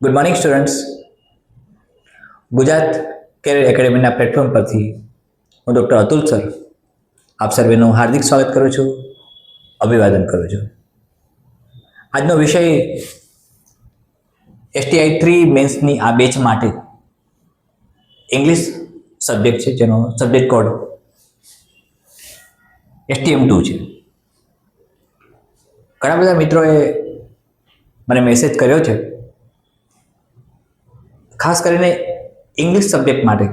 Good morning students. Gujarat career એકેડેમીના platform પરથી હું ડૉક્ટર અતુલ સર આપ સર્વેનું હાર્દિક સ્વાગત કરું છું, અભિવાદન કરું છું. આજનો વિષય STI 3 મેન્સની આ બેચ માટે ઇંગ્લિશ સબ્જેક્ટ છે, જેનો સબ્જેક્ટ કોડ STM2 છે. ઘણા બધા મિત્રોએ મને મેસેજ કર્યો છે, ખાસ કરીને ઇંગ્લિશ સબ્જેક્ટ માટે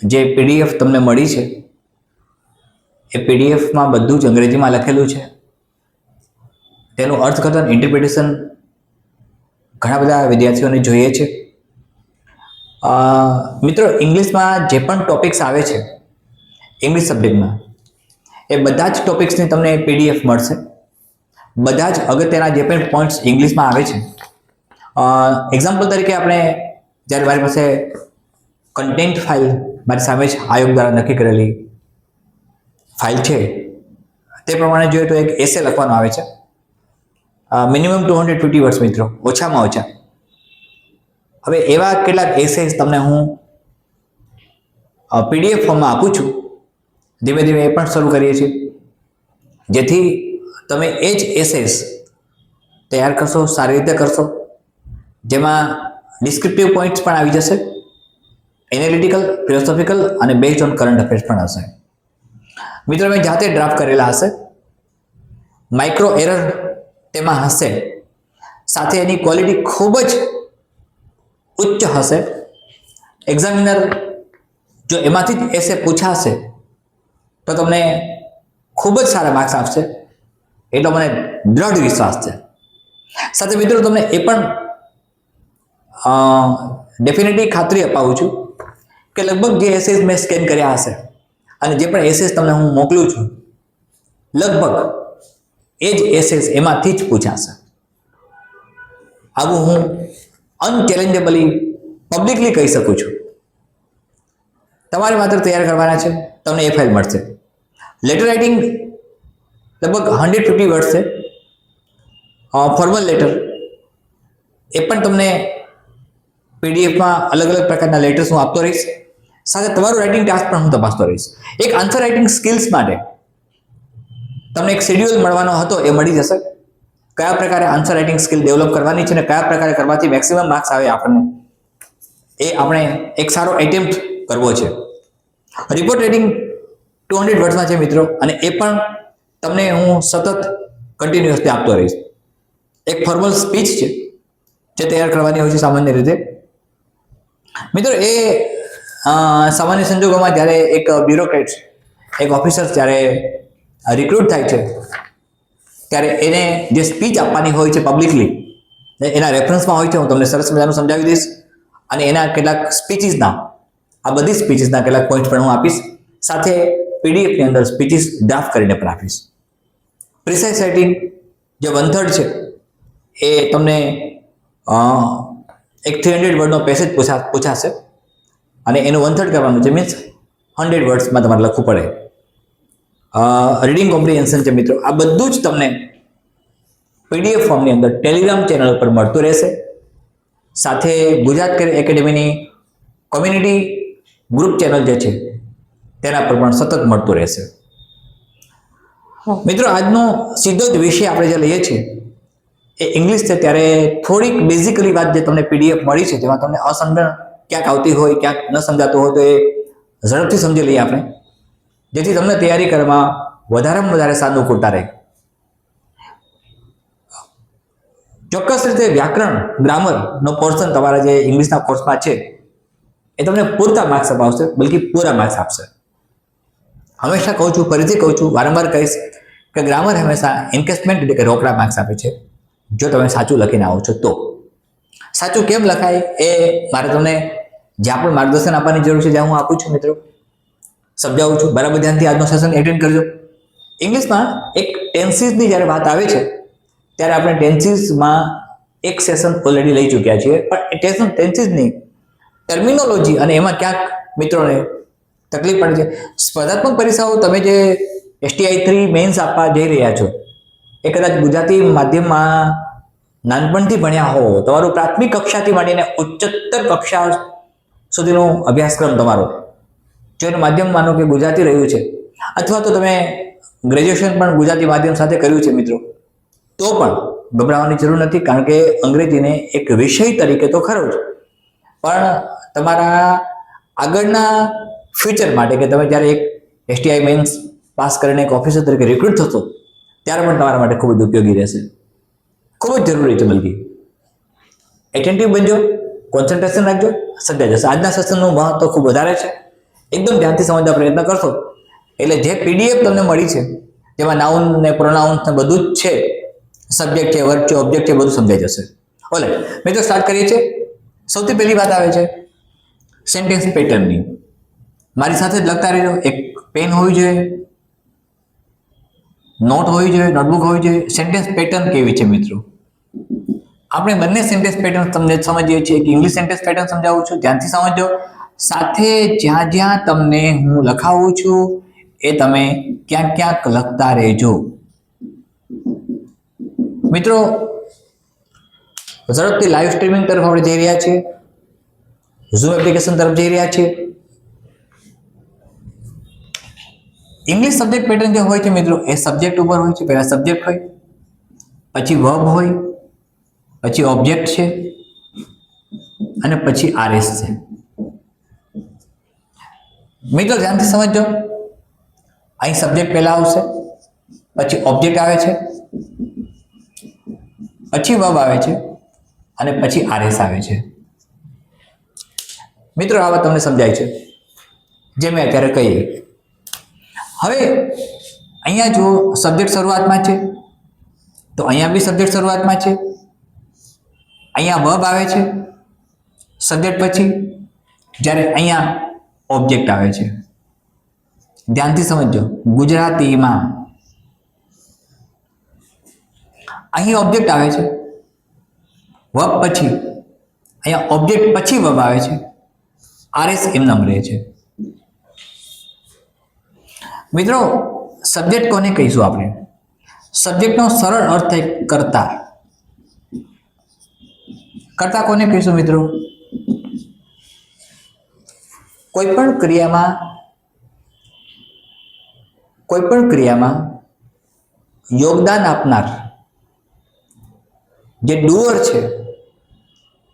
જે PDF તમને મળી છે એ PDFમાં બધું જ અંગ્રેજીમાં લખેલું છે. તેનું અર્થઘટન ઇન્ટરપ્રિટેશન ઘણા બધા વિદ્યાર્થીઓને જોઈએ છે. મિત્રો, ઇંગ્લિશમાં જે પણ ટોપિક્સ આવે છે ઇંગ્લિશ સબ્જેક્ટમાં, એ બધા જ ટોપિક્સની તમને PDF મળશે. બધા જ અગત્યના જે પણ પોઈન્ટ્સ ઇંગ્લિશમાં આવે છે, એક્ઝામ્પલ તરીકે આપણે જ્યારે મારી પાસે કન્ટેન્ટ ફાઇલ મારી સામે જ આયોગ દ્વારા નક્કી કરેલી ફાઇલ છે, તે પ્રમાણે જોઈએ તો એક એસે લખવાનો આવે છે, મિનિમમ 250 વર્ડ્સ મિત્રો, ઓછામાં ઓછા. હવે એવા કેટલાક એસેસ તમને હું PDF ફોર્મમાં આપું છું. ધીમે ધીમે એ પણ શરૂ કરીએ છીએ, જેથી તમે એ જ એસેસ તૈયાર કરશો, સારી રીતે કરશો, જેમાં ડિસ્ક્રિપ્ટિવ પોઈન્ટ્સ પણ આવી જશે, એનાલિટિકલ, ફિલોસોફિકલ અને બેઝડ ઓન કરંટ અફેર્સ પણ હશે. મિત્રો, મેં જાતે ડ્રાફ્ટ કરેલા હશે, માઇક્રો એરર તેમાં હશે, સાથે એની ક્વોલિટી ખૂબ જ ઉચ્ચ હશે. એક્ઝામિનર જો એમાંથી જ એસે પૂછાશે તો તમને ખૂબ જ સારા માર્ક્સ આપશે, એટલો મને દ્રઢ વિશ્વાસ છે. સાથે મિત્રો, તમને એ પણ ડેફિનેટલી ખાતરી અપાવું છું કે લગભગ જે એસેસ મેં સ્કેન કર્યા હશે અને જે પણ એસેસ તમને હું મોકલું છું, લગભગ એ જ એસેસ એમાંથી જ પૂછાશે. આવું હું અનચેલેન્જેબલી પબ્લિકલી કહી શકું છું. તમારે માત્ર તૈયાર કરવાના છે, તમને એ ફાઇલ મળશે. લેટર રાઇટિંગ લગભગ 150 વર્ડ છે. ફોર્મલ લેટર એ પણ તમને PDFમાં અલગ અલગ પ્રકારના લેટર્સ હું આપતો રહીશ. સાથે તમારું રાઇટિંગ ટાસ્ક પણ હું તપાસતો રહીશ. એક આન્સર રાઇટિંગ સ્કિલ્સ માટે તમને એક શેડ્યુલ મળવાનો હતો, એ મળી જશે. કયા પ્રકારે આન્સર રાઇટિંગ સ્કિલ ડેવલપ કરવાની છે અને કયા પ્રકારે કરવાથી મેક્સિમમ માર્ક્સ આવે આપણને, એ આપણે એક સારો એટેમ્પ્ટ કરવો છે. રિપોર્ટ રાઇટિંગ 200 વર્ડ્સમાં છે મિત્રો, અને એ પણ તમને હું સતત કન્ટિન્યુઅસલી આપતો રહીશ. એક ફોર્મલ સ્પીચ છે જે તૈયાર કરવાની હોય છે સામાન્ય રીતે. મિત્રો, એ સામાન્ય સંજોગોમાં જ્યારે એક બ્યુરોક્રેટ, એક ઓફિસર જ્યારે રિક્રુટ થાય છે, ત્યારે એને જે સ્પીચ આપવાની હોય છે પબ્લિકલી, એના રેફરન્સમાં હોય છે. હું તમને સરસ મજાનું સમજાવી દઈશ, અને એના કેટલાક સ્પીચીસના, આ બધી સ્પીચીસના કેટલાક પોઈન્ટ પણ હું આપીશ. સાથે PDFની અંદર સ્પીચીસ ડ્રાફ્ટ કરીને પણ આપીશ. પ્રિસાઇઝ રાઇટિંગ જે 1/3 છે, એ તમને એક 300 વર્ડનો પેસેજ પૂછાશે, અને એનું 1/3 કરવાનું છે, મીન્સ 100 વર્ડ્સમાં તમારે લખવું પડે. રીડિંગ કોમ્પ્રિહેન્શન છે મિત્રો, આ બધું જ તમને PDF ફોર્મની અંદર ટેલિગ્રામ ચેનલ પર મળતું રહેશે. સાથે ગુજરાત કેરિયર એકેડેમીની કોમ્યુનિટી ગ્રુપ ચેનલ જે છે તેના પર પણ સતત મળતું રહેશે. મિત્રો, આજનો સીધો જ વિષય આપણે જે લઈએ છીએ એ ઇંગ્લિશ છે, ત્યારે થોડીક બેઝિકલી વાત જે તમને PDF મળી છે, જેમાં તમને અસમજણ ક્યાંક આવતી હોય, ક્યાંક ન સમજાતું હોય, તો એ ઝડપથી સમજી લઈએ આપણે, જેથી તમને તૈયારી કરવામાં વધારેમાં વધારે સાનુકૂળતા રહે. ચોક્કસ રીતે વ્યાકરણ, ગ્રામરનો પોર્શન તમારા જે ઇંગ્લિશના કોર્સમાં છે એ તમને પૂરતા માર્ક્સ અપાવશે, બલ્કિ પૂરા માર્ક્સ આપશે. હંમેશા કહું છું, ફરીથી કહું છું, વારંવાર કહીશ કે ગ્રામર હંમેશા એન્કેસમેન્ટ એટલે કે રોકડા માર્ક્સ આપે છે, જો તમે સાચું લખીને આવો છો તો. સાચું કેમ લખાય એ મારે તમને જ્યાં પણ માર્ગદર્શન આપવાની જરૂર છે, જ્યાં હું આપું છું મિત્રો, સમજાવું છું. બરાબર ધ્યાનથી આજનો સેશન એટેન્ડ કરજો. ઇંગ્લિશમાં એક ટેન્સીસની જ્યારે વાત આવે છે, ત્યારે આપણે ટેન્સીસમાં એક સેશન ઓલરેડી લઈ ચૂક્યા છીએ, પણ ટેન્સીસની ટર્મિનોલોજી અને એમાં ક્યાંક મિત્રોને તકલીફ પડે છે. સ્પર્ધાત્મક પરીક્ષાઓ તમે જે STI 3 મેન્સ આપવા જઈ રહ્યા છો, એ કદાચ ગુજરાતી માધ્યમમાં નાનપણથી ભણ્યા હો, તમારું પ્રાથમિક કક્ષાથી માંડીને ઉચ્ચતર કક્ષા સુધીનો અભ્યાસક્રમ તમારો, જો એનું માધ્યમ માનો કે ગુજરાતી રહ્યું છે, અથવા તો તમે ગ્રેજ્યુએશન પણ ગુજરાતી માધ્યમ સાથે કર્યું છે મિત્રો, તો પણ ગભરાવાની જરૂર નથી, કારણ કે અંગ્રેજીને એક વિષય તરીકે તો ખરો જ, પણ તમારા આગળના ફ્યુચર માટે કે તમે જ્યારે એક STI મેન્સ પાસ કરીને એક ઓફિસર તરીકે રિક્રુટ થશો ત્યારે પણ તમારા માટે ખૂબ જ ઉપયોગી રહેશે, ખૂબ જ જરૂરી છે. બલકી એટેન્ટિવ બનજો, કોન્સન્ટ્રેશન રાખજો, સમજાઈ જશે. આજના સેશનનું મહત્વ ખૂબ વધારે છે, એકદમ ધ્યાનથી સમજવા પ્રયત્ન કરશો એટલે જે PDF તમને મળી છે જેમાં નાઉન ને પ્રોનાઉન્સ ને બધું જ છે, સબ્જેક્ટ છે, વર્બ છે, ઓબ્જેક્ટ છે, બધું સમજાઈ જશે. ઓલે મિત્રો સ્ટાર્ટ કરીએ છીએ. સૌથી પહેલી વાત આવે છે સેન્ટેન્સ પેટર્નની. મારી સાથે જ લખતા રહેજો. એક પેન હોવી જોઈએ, નોટ હોવી જોઈએ, નોટબુક હોવી જોઈએ. સેન્ટેન્સ પેટર્ન કેવી છે મિત્રો? આપણે બંને સેન્ટેન્સ પેટર્ન તમને સમજીએ છીએ. એક ઇંગ્લિશ સેન્ટેન્સ પેટર્ન સમજાવું છું, ધ્યાનથી સમજો. સાથે જ્યાં જ્યાં તમને હું લખાવું છું એ તમે ક્યાંક ક્યાંક લખતા રહેજો મિત્રો. ઝડપથી લાઈવ સ્ટ્રીમિંગ તરફ આપણે જઈ રહ્યા છીએ, ઝૂમ એપ્લિકેશન તરફ જઈ રહ્યા છીએ. ઇંગ્લિશ સબ્જેક્ટ પેટર્ન જે હોય છે મિત્રો, એ સબ્જેક્ટ ઉપર હોય છે. પહેલા સબ્જેક્ટ હોય, પછી વર્બ હોય, પછી ઓબ્જેક્ટ છે અને પછી RS છે. મિત્રો ધ્યાનથી સમજજો. અહીં સબ્જેક્ટ પહેલા આવશે, પછી ઓબ્જેક્ટ આવે છે, પછી વર્બ આવે છે અને પછી RS આવે છે. મિત્રો આ વાત તમને સમજાય છે જે મેં અત્યારે કહી. હવે અહીંયા જો સબ્જેક્ટ શરૂઆતમાં છે તો અહીંયા બી સબ્જેક્ટ શરૂઆતમાં છે, અહીંયા વર્બ આવે છે સબ્જેક્ટ પછી, જ્યારે અહીંયા ઓબ્જેક્ટ આવે છે. ધ્યાનથી સમજો. ગુજરાતીમાં અહીં ઓબ્જેક્ટ આવે છે, વર્બ પછી, અહીંયા ઓબ્જેક્ટ પછી વર્બ આવે છે, RS એમ રહે છે. મિત્રો સબ્જેક્ટ કોને કહીશું આપણે? સબ્જેક્ટનો સરળ અર્થ છે કર્તા. કર્તા કોને કહીશું મિત્રો? કોઈ પણ ક્રિયામાં યોગદાન આપનાર જે ડુઅર છે,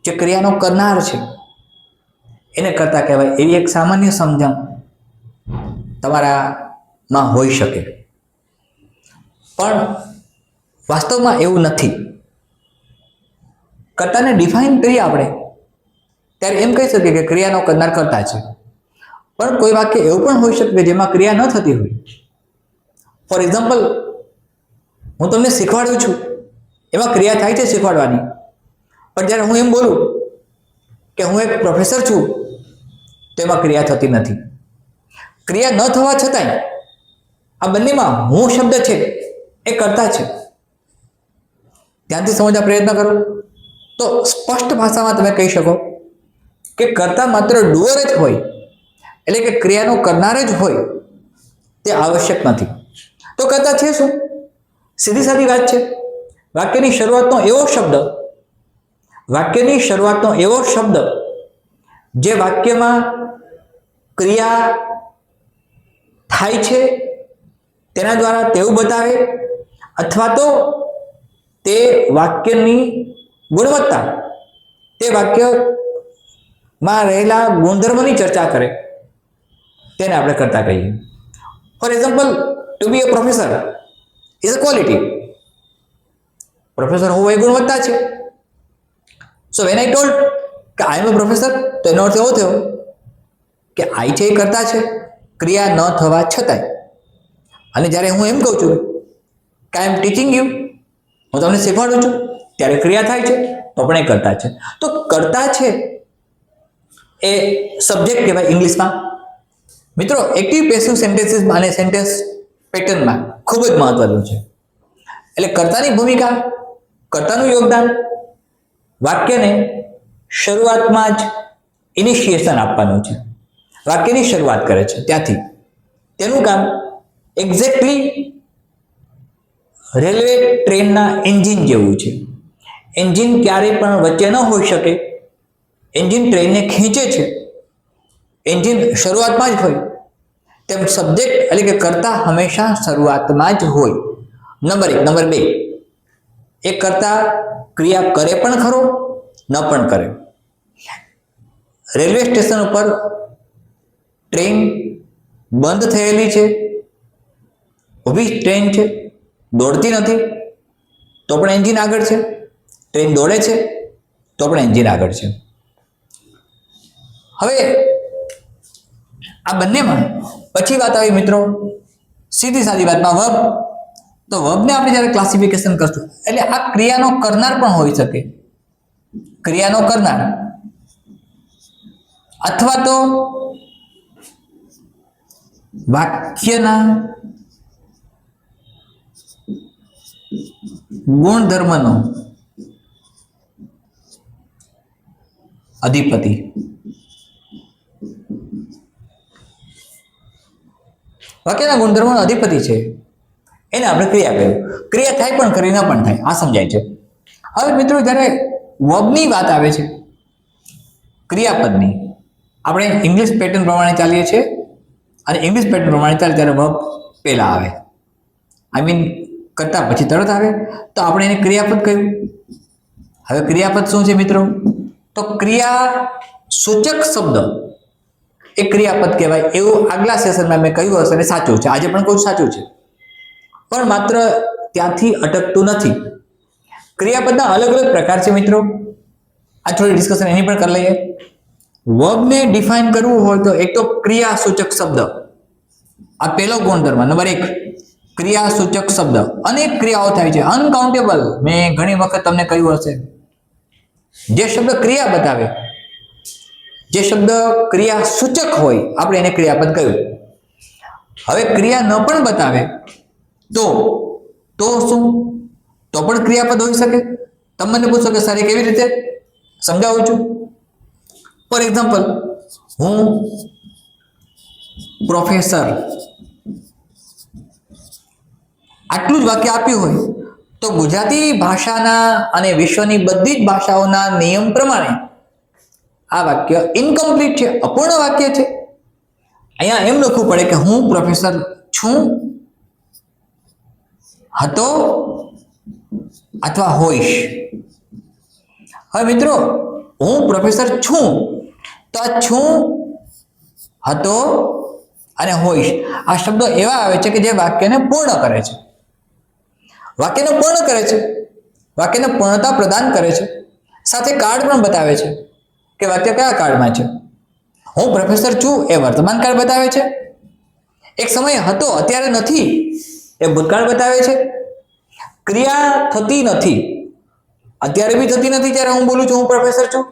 જે ક્રિયાનો કરનાર છે, એને કર્તા કહેવાય. એવી એક સામાન્ય સમજણ તમારામાં હોઈ શકે, પણ વાસ્તવમાં એવું નથી. કર્તાને ડિફાઇન કરીએ આપણે ત્યારે એમ કહી શકીએ કે ક્રિયાનો કરનાર કર્તા છે, પણ કોઈ વાક્ય એવું પણ હોઈ શકે કે જેમાં ક્રિયા ન થતી હોય. ફોર એક્ઝામ્પલ, હું તમને શીખવાડું છું, એમાં ક્રિયા થાય છે શીખવાડવાની, પણ જ્યારે હું એમ બોલું કે હું એક પ્રોફેસર છું તો એમાં ક્રિયા થતી નથી. ક્રિયા ન થવા છતાંય આ બંનેમાં હું શબ્દ છે એ કર્તા છે. ધ્યાનથી સમજવા પ્રયત્ન કરો તો સ્પષ્ટ ભાષામાં તમે કહી શકો કે કર્તા માત્ર ડુઅર જ હોય, એટલે કે ક્રિયાનો કરનાર જ હોય તે આવશ્યક નથી. તો કર્તા છે શું? સીધી સાદી વાત છે. વાક્યની શરૂઆતનો એવો શબ્દ જે વાક્યમાં ક્રિયા થાય છે તેના દ્વારા તેવું બતાવે, અથવા તો તે વાક્યની ગુણવત્તા, તે વાક્યમાં રહેલા ગુણધર્મની ચર્ચા કરે, તેને આપણે કર્તા કહીએ. For example, to be a professor is a quality. Professor હોવો એ ગુણવત્તા છે. સો વેન આઈ ટોલ્ડ કે આઈ એમ અ પ્રોફેસર, તો એનો અર્થ એવો થયો કે આઈ છે એ કર્તા છે, ક્રિયા ન થવા છતાંય. અને જ્યારે હું એમ કહું છું કે આઈ એમ ટીચિંગ યુ, હું તમને શીખવાડું છું, ત્યારે ક્રિયા થાય છે તો પણ એ કર્તા છે. તો કર્તા છે એ સબ્જેક્ટ કહેવાય ઇંગ્લિશમાં. મિત્રો એક્ટિવ પેસિવ સેન્ટેન્સીસ અને સેન્ટેન્સ પેટર્નમાં ખૂબ જ મહત્વનું છે. એટલે કર્તાની ભૂમિકા, કર્તાનું યોગદાન વાક્યને શરૂઆતમાં જ ઇનિશિએશન આપવાનું છે. વાક્યની શરૂઆત કરે છે ત્યાંથી. તેનું કામ એક્ઝેક્ટલી રેલવે ટ્રેનના એન્જિન જેવું છે. એન્જિન ક્યારેય પણ વચ્ચે ન હોઈ શકે. એન્જિન ટ્રેનને ખેંચે છે. એન્જિન શરૂઆતમાં જ હોય, તેમ સબ્જેક્ટ એટલે કે કર્તા હંમેશા શરૂઆતમાં જ હોય. નંબર 1. નંબર 2, એ કર્તા ક્રિયા કરે પણ ખરો, ન પણ કરે. રેલવે સ્ટેશન ઉપર ટ્રેન બંધ થયેલી છે, ઊભી ટ્રેન છે, દોડતી નથી તો પણ એન્જિન આગળ છે. ટ્રેન દોડે છે તો પણ એન્જિન આગળ છે. હવે આ બંનેમાં પછી વાત આવી મિત્રો સીધી સાદી વાતમાં વર્બ. તો વર્બને આપણે જ્યારે ક્લાસિફિકેશન કરશું એટલે આ ક્રિયાનો કરનાર પણ હોઈ શકે. ક્રિયાનો કરનાર અથવા તો વાક્યના ગુણધર્મનો અધિપતિ. વાક્યના ગુણધર્મનો અધિપતિ છે એને આપણે ક્રિયા કહ્યું. ક્રિયા થાય પણ ખરી, ન પણ થાય, આ સમજાય છે. હવે મિત્રો જ્યારે વર્બની વાત આવે છે, ક્રિયાપદની, આપણે ઇંગ્લિશ પેટર્ન પ્રમાણે ચાલીએ છીએ અને ઇંગ્લિશ પેટર્ન પ્રમાણે ચાલે ત્યારે વર્બ પહેલા આવે, આઈ મીન કરતા પછી તરત આવે, તો આપણે એને ક્રિયાપદ કહ્યું. હવે ક્રિયાપદ શું છે મિત્રો? તો ક્રિયા સૂચક શબ્દ એ ક્રિયાપદ કહેવાય. એવું આગલા સેશનમાં મેં કહ્યું હશે અને સાચું છે, આજે પણ કહું સાચું છે, પણ માત્ર ત્યાંથી અટકતું નથી. ક્રિયાપદના અલગ અલગ પ્રકાર છે મિત્રો. આ થોડી ડિસ્કશન એની પણ કરી લઈએ. વર્બને ડિફાઇન કરવું હોય તો એક તો ક્રિયા સૂચક શબ્દ, આ પહેલો ગુણધર્મ. નંબર 1, ક્રિયા સૂચક શબ્દ. અનેક ક્રિયાઓ થાય છે, અનકાઉન્ટેબલ. મેં ઘણી વખત તમને કહ્યું હશે, જે શબ્દ ક્રિયા બતાવે, જે શબ્દ ક્રિયા સૂચક હોય, આપણે એને ક્રિયાપદ કહ્યું. હવે ક્રિયા ન પણ બતાવે તો શું? તો પણ ક્રિયાપદ હોઈ શકે. તમે મને પૂછો કે સર એ કેવી રીતે? સમજાવું છું. ફોર એક્ઝામ્પલ, હું પ્રોફેસર, આટલું જ વાક્ય આપ્યું હોય તો ગુજરાતી ભાષાના અને વિશ્વની બધી જ ભાષાઓના નિયમ પ્રમાણે આ વાક્ય ઇનકમ્પ્લીટ છે, અપૂર્ણ વાક્ય છે. અહીંયા એમ લખવું પડે કે હું પ્રોફેસર છું, હતો અથવા હોઈશ. હવે મિત્રો હું પ્રોફેસર છું, તો આ છું, હતો અને હોઈશ આ શબ્દો એવા આવે છે કે જે વાક્યને પૂર્ણ કરે છે. વાક્યને પૂર્ણ કરે છે, વાક્યને પૂર્ણતા પ્રદાન કરે છે. સાથે કાર્ડ પણ બતાવે છે કે વાક્ય કયા કાળમાં છે. હું પ્રોફેસર છું એ વર્તમાન કાળ બતાવે છે. એક સમય હતો અત્યારે નથી એ ભૂતકાળ બતાવે છે. ક્રિયા થતી નથી, અત્યારે બી થતી નથી જ્યારે હું બોલું છું હું પ્રોફેસર છું.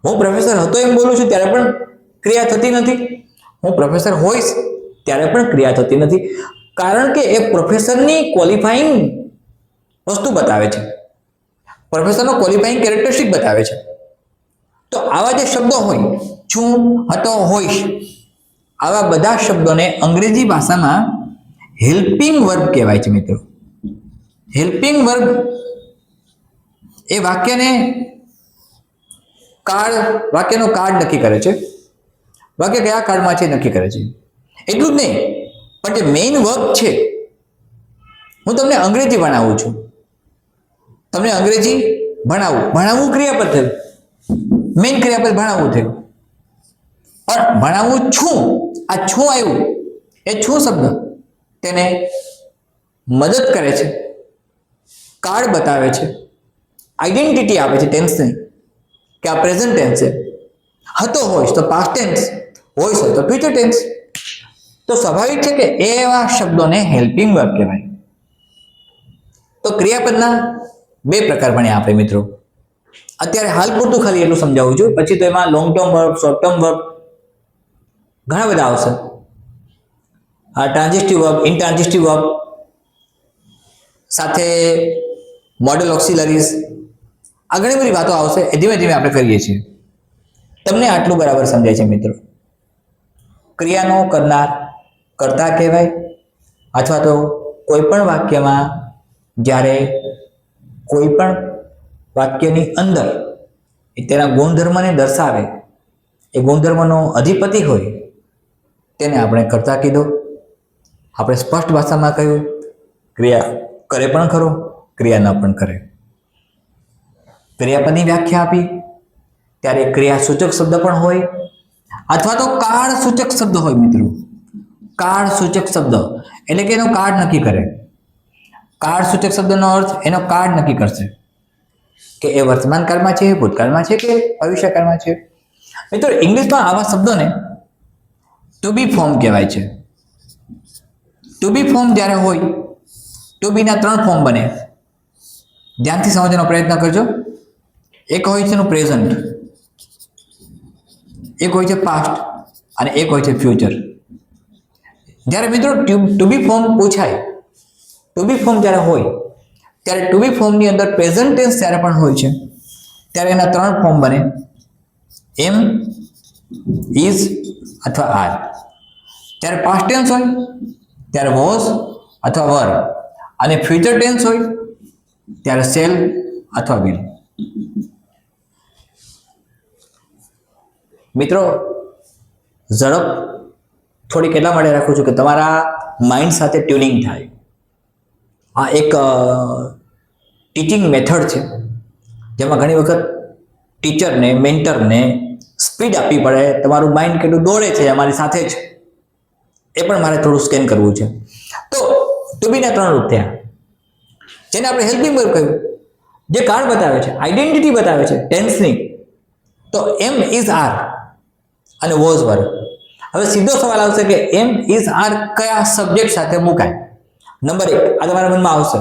હું પ્રોફેસર હતો એમ બોલું છું ત્યારે પણ ક્રિયા થતી નથી. હું પ્રોફેસર હોઈશ ત્યારે પણ ક્રિયા થતી નથી, કારણ કે એ પ્રોફેસરની ક્વોલિફાઈંગ વસ્તુ બતાવે છે, પ્રોફેસરનો ક્વોલિફાઈંગ કેરેક્ટરિસ્ટિક બતાવે છે. તો આવા જે શબ્દો હોય, છું, હતો, હોઈશ, આવા બધા શબ્દોને અંગ્રેજી ભાષામાં હેલ્પિંગ વર્બ કહેવાય છે મિત્રો. હેલ્પિંગ વર્બ એ વાક્યને કાળ, વાક્યનો કાળ નક્કી કરે છે. વાક્ય કયા કાળમાં છે નક્કી કરે છે. એટલું જ નહીં, પણ જે મેઇન વર્બ છે, હું તમને અંગ્રેજી ભણાવું છું, તમને અંગ્રેજી ભણાવવું ક્રિયાપદ થયું, મેઇન ક્રિયાપદ ભણાવવું થયું. પણ ભણાવું છું, આ છું આવ્યું, એ છું શબ્દ તેને મદદ કરે છે, કાળ બતાવે છે, આઈડેન્ટિટી આપે છે ટેન્સની, કે આ પ્રેઝન્ટ ટેન્સ છે. હતો હોઈશ તો પાસ્ટ ટેન્સ, હોઈશ હોય તો ફ્યુચર ટેન્સ. તો સ્વાભાવિક છે કે એવા શબ્દોને હેલ્પિંગ વર્બ કહેવાય. તો ક્રિયાપદના બે પ્રકાર ભણ્યા આપણે મિત્રો. અત્યારે હાલ પૂરતું ખાલી એટલું સમજાવું છું, પછી તો એમાં long term verb, short term verb ઘણા બધા આવશે. આ ટ્રાન્ઝિસ્ટિવ વર્બ, ઇનટ્રાન્ઝિસ્ટિવ વર્બ, સાથે મોડલ ઓક્સિલરીઝ, આ ઘણી બધી વાતો આવશે. એ ધીમે ધીમે આપણે કરીએ છીએ. તમને આટલું બરાબર સમજાય છે મિત્રો? ક્રિયાનો કરનાર કર્તા કહેવાય, અથવા તો કોઈ પણ વાક્યમાં જ્યારે કોઈ પણ વાક્યની અંદર એ તેના ગુણધર્મને દર્શાવે, એ ગુણધર્મનો અધિપતિ હોય, તેને આપણે કર્તા કીધો. આપણે સ્પષ્ટ ભાષામાં કહ્યું, ક્રિયા કરે પણ ખરો, ક્રિયા ન પણ કરે. ક્રિયાપદની વ્યાખ્યા આપી ત્યારે ક્રિયાસૂચક શબ્દ પણ હોય અથવા તો કાળસૂચક શબ્દ હોય. મિત્રો, કાળસૂચક શબ્દ એટલે કે એનો કાળ નક્કી કરે. કાળસૂચક શબ્દનો અર્થ એનો કાળ નક્કી કરશે કે એ વર્તમાન કાળમાં છે, ભૂતકાળમાં છે કે ભવિષ્યકાળમાં છે. મિત્રો, ઇંગ્લિશમાં આવા શબ્દોને ટુ બી ફોર્મ કહેવાય છે. ટુ બી ફોર્મ જ્યારે હોય, ટુ બીના 3 ફોર્મ બને. ધ્યાનથી સમજવાનો પ્રયત્ન કરજો. એક હોય છે એનું પ્રેઝન્ટ, એક હોય છે પાસ્ટ અને એક હોય છે ફ્યુચર. જ્યારે મિત્રો ટુ બી ફોર્મ પૂછાય, ટુ બી ફોર્મ જ્યારે હોય ત્યારે ટુ બી ફોર્મની અંદર પ્રેઝન્ટ ટેન્સ જ્યારે પણ હોય છે ત્યારે એના 3 ફોર્મ બને: એમ, ઇઝ અથવા આર. જ્યારે પાસ્ટ ટેન્સ હોય ત્યારે વોઝ અથવા વર, અને ફ્યુચર ટેન્સ હોય ત્યારે શેલ અથવા વિલ. મિત્રો, ઝડપ થોડીક એટલા માટે રાખું છું કે તમારા માઇન્ડ સાથે ટ્યુનિંગ થાય. આ એક ટીચિંગ મેથડ છે જેમાં ઘણી વખત ટીચરને, મેન્ટરને સ્પીડ આપવી પડે. તમારું માઇન્ડ કેટલું દોડે છે અમારી સાથે જ, એ પણ મારે થોડું સ્કેન કરવું છે. તો ટુ બીના 3 રૂપ થયા, જેને આપણે હેલ્પિંગ વર્બ કહ્યું, જે કાળ બતાવે છે, આઈડેન્ટિટી બતાવે છે ટેન્સની. તો એમ, ઇઝ, આર અને વોઝ વર. હવે સીધો સવાલ આવશે કે એમ, ઇઝ, આર કયા સબ્જેક્ટ સાથે મુકાય? નંબર 1 આ તમારા મનમાં આવશે.